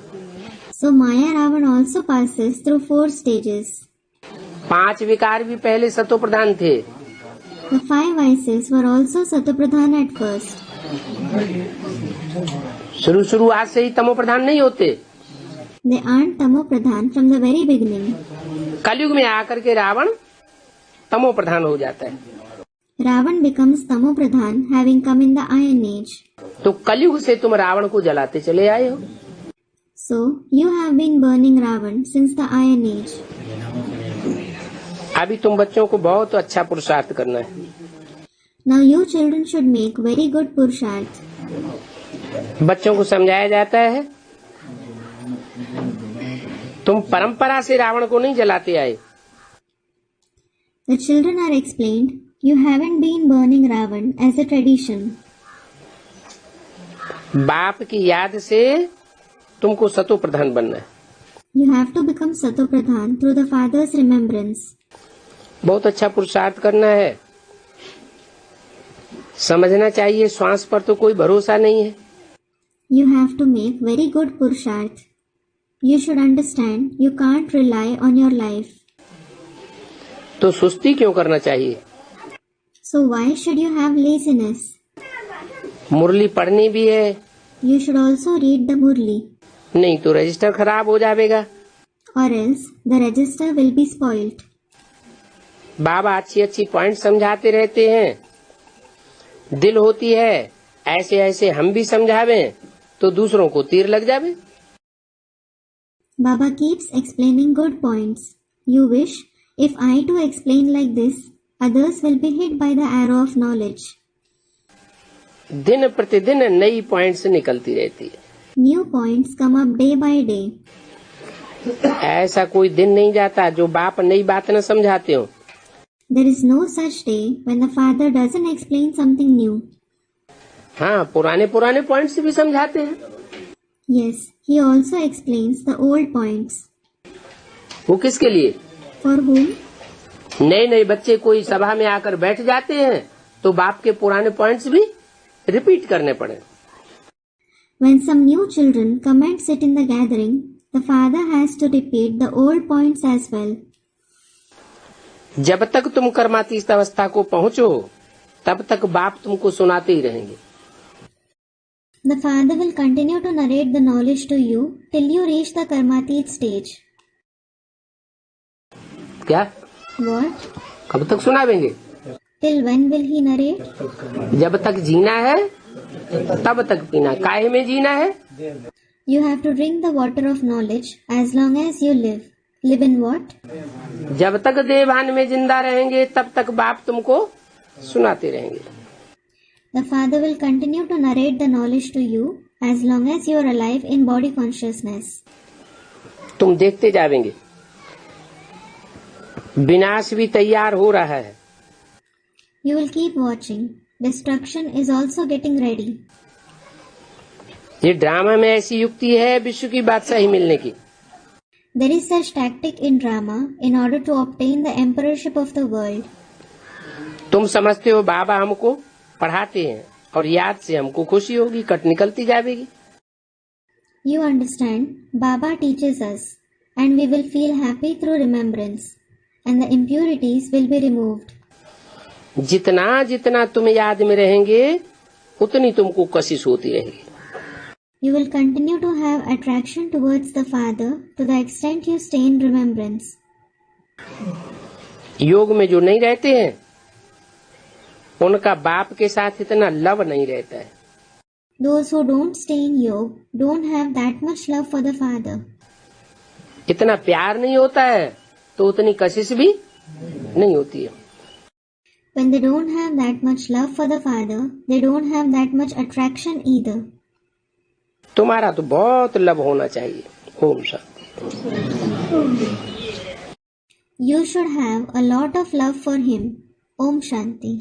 Speaker 1: So Maya Ravan also passes through 4 stages.
Speaker 2: 5 विकार भी पहले सतो प्रधान थे।
Speaker 1: The 5 vices were also Satopradhan at first.
Speaker 2: शुरुआत से ही तमो प्रधान नहीं होते।
Speaker 1: They aren't Tamo Pradhan from the very beginning.
Speaker 2: कलयुग में आकर के रावण तमो प्रधान हो जाता है।
Speaker 1: Ravan becomes Tamo Pradhan having come in the Iron Age.
Speaker 2: तो कलयुग से तुम रावण को जलाते चले आए हो।
Speaker 1: So you have been burning Ravan since the Iron Age.
Speaker 2: अभी तुम बच्चों को बहुत अच्छा पुरुषार्थ करना है।
Speaker 1: Now you children should make very good Purusharth.
Speaker 2: बच्चों को समझाया जाता है तुम परंपरा से रावण को नहीं जलाते आए।
Speaker 1: The children are explained, you haven't been burning Ravan as a tradition.
Speaker 2: बाप की याद से तुमको सतो प्रधान बनना है।
Speaker 1: You have to become Sato Pradhan through the father's remembrance.
Speaker 2: बहुत अच्छा पुरुषार्थ करना है। समझना चाहिए श्वास पर तो कोई भरोसा नहीं है।
Speaker 1: You have to make very good Purusharth. You should understand you can't rely on your life.
Speaker 2: तो सुस्ती क्यों करना चाहिए?
Speaker 1: So why should you have laziness?
Speaker 2: मुरली पढ़नी भी है।
Speaker 1: You should also read the Murli.
Speaker 2: नहीं तो रजिस्टर खराब हो जाएगा।
Speaker 1: Or else the register will be spoilt.
Speaker 2: बाबा अच्छी अच्छी पॉइंट समझाते रहते हैं। दिल होती है ऐसे ऐसे हम भी समझावें तो दूसरों को तीर लग जावे।
Speaker 1: Baba keeps explaining good points. You wish if I too explain like this, others will be hit by the arrow of knowledge.
Speaker 2: दिन प्रतिदिन नई पॉइंट्स निकलती रहती है।
Speaker 1: New points come up day by day.
Speaker 2: ऐसा कोई दिन नहीं जाता जो बाप नई बात न समझाते हो।
Speaker 1: There is no such day when the father doesn't explain something new.
Speaker 2: हाँ, पुराने पॉइंट्स भी समझाते हैं।
Speaker 1: Yes, he also explains the old points.
Speaker 2: वो किसके लिए?
Speaker 1: For whom?
Speaker 2: नए बच्चे कोई सभा में आकर बैठ जाते हैं तो बाप के पुराने पॉइंट्स भी रिपीट करने पड़े।
Speaker 1: When some new children come and sit in the gathering, the father has to repeat the old points as well.
Speaker 2: जब तक तुम कर्मातीत अवस्था को पहुंचो तब तक बाप तुमको सुनाते ही रहेंगे।
Speaker 1: The father will continue to narrate the knowledge to you till you reach the karmatit stage.
Speaker 2: क्या?
Speaker 1: What?
Speaker 2: कब तक सुनावेंगे?
Speaker 1: Till when will he narrate?
Speaker 2: जब तक जीना है तब तक पीना। काहे में जीना है?
Speaker 1: You have to drink the water of knowledge as long as you live. Live in what?
Speaker 2: जब तक देवान में जिंदा रहेंगे तब तक बाप तुमको सुनाते रहेंगे।
Speaker 1: The father will continue to narrate the knowledge to you as long as you are alive in body consciousness.
Speaker 2: तुम देखते जावेंगे। विनाश भी तैयार हो रहा है।
Speaker 1: You will keep watching. Destruction is also getting ready.
Speaker 2: ये ड्रामा में ऐसी युक्ति है विश्व की बादशाही मिलने की।
Speaker 1: There is such tactic in drama in order to obtain the emperorship of the world.
Speaker 2: तुम समझते हो बाबा हमको पढ़ाते हैं और याद से हमको खुशी होगी, कट निकलती जाएगी।
Speaker 1: You understand, Baba teaches us and we will feel happy through remembrance and the impurities will be removed.
Speaker 2: जितना जितना तुम याद में रहेंगे उतनी तुमको कशिश होती रहेगी।
Speaker 1: You will continue to have attraction towards the Father to the extent you stay in remembrance.
Speaker 2: योग में जो नहीं रहते हैं उनका बाप के साथ इतना लव नहीं रहता है।
Speaker 1: Those who don't stay in yoga don't have that much love for the Father.
Speaker 2: इतना प्यार नहीं होता है तो उतनी कशिश भी नहीं होती है।
Speaker 1: When they don't have that much love for the Father, they don't have that much attraction either.
Speaker 2: तुम्हारा तो बहुत लव होना चाहिए। Om Shanti.
Speaker 1: You should have a lot of love for him. Om Shanti.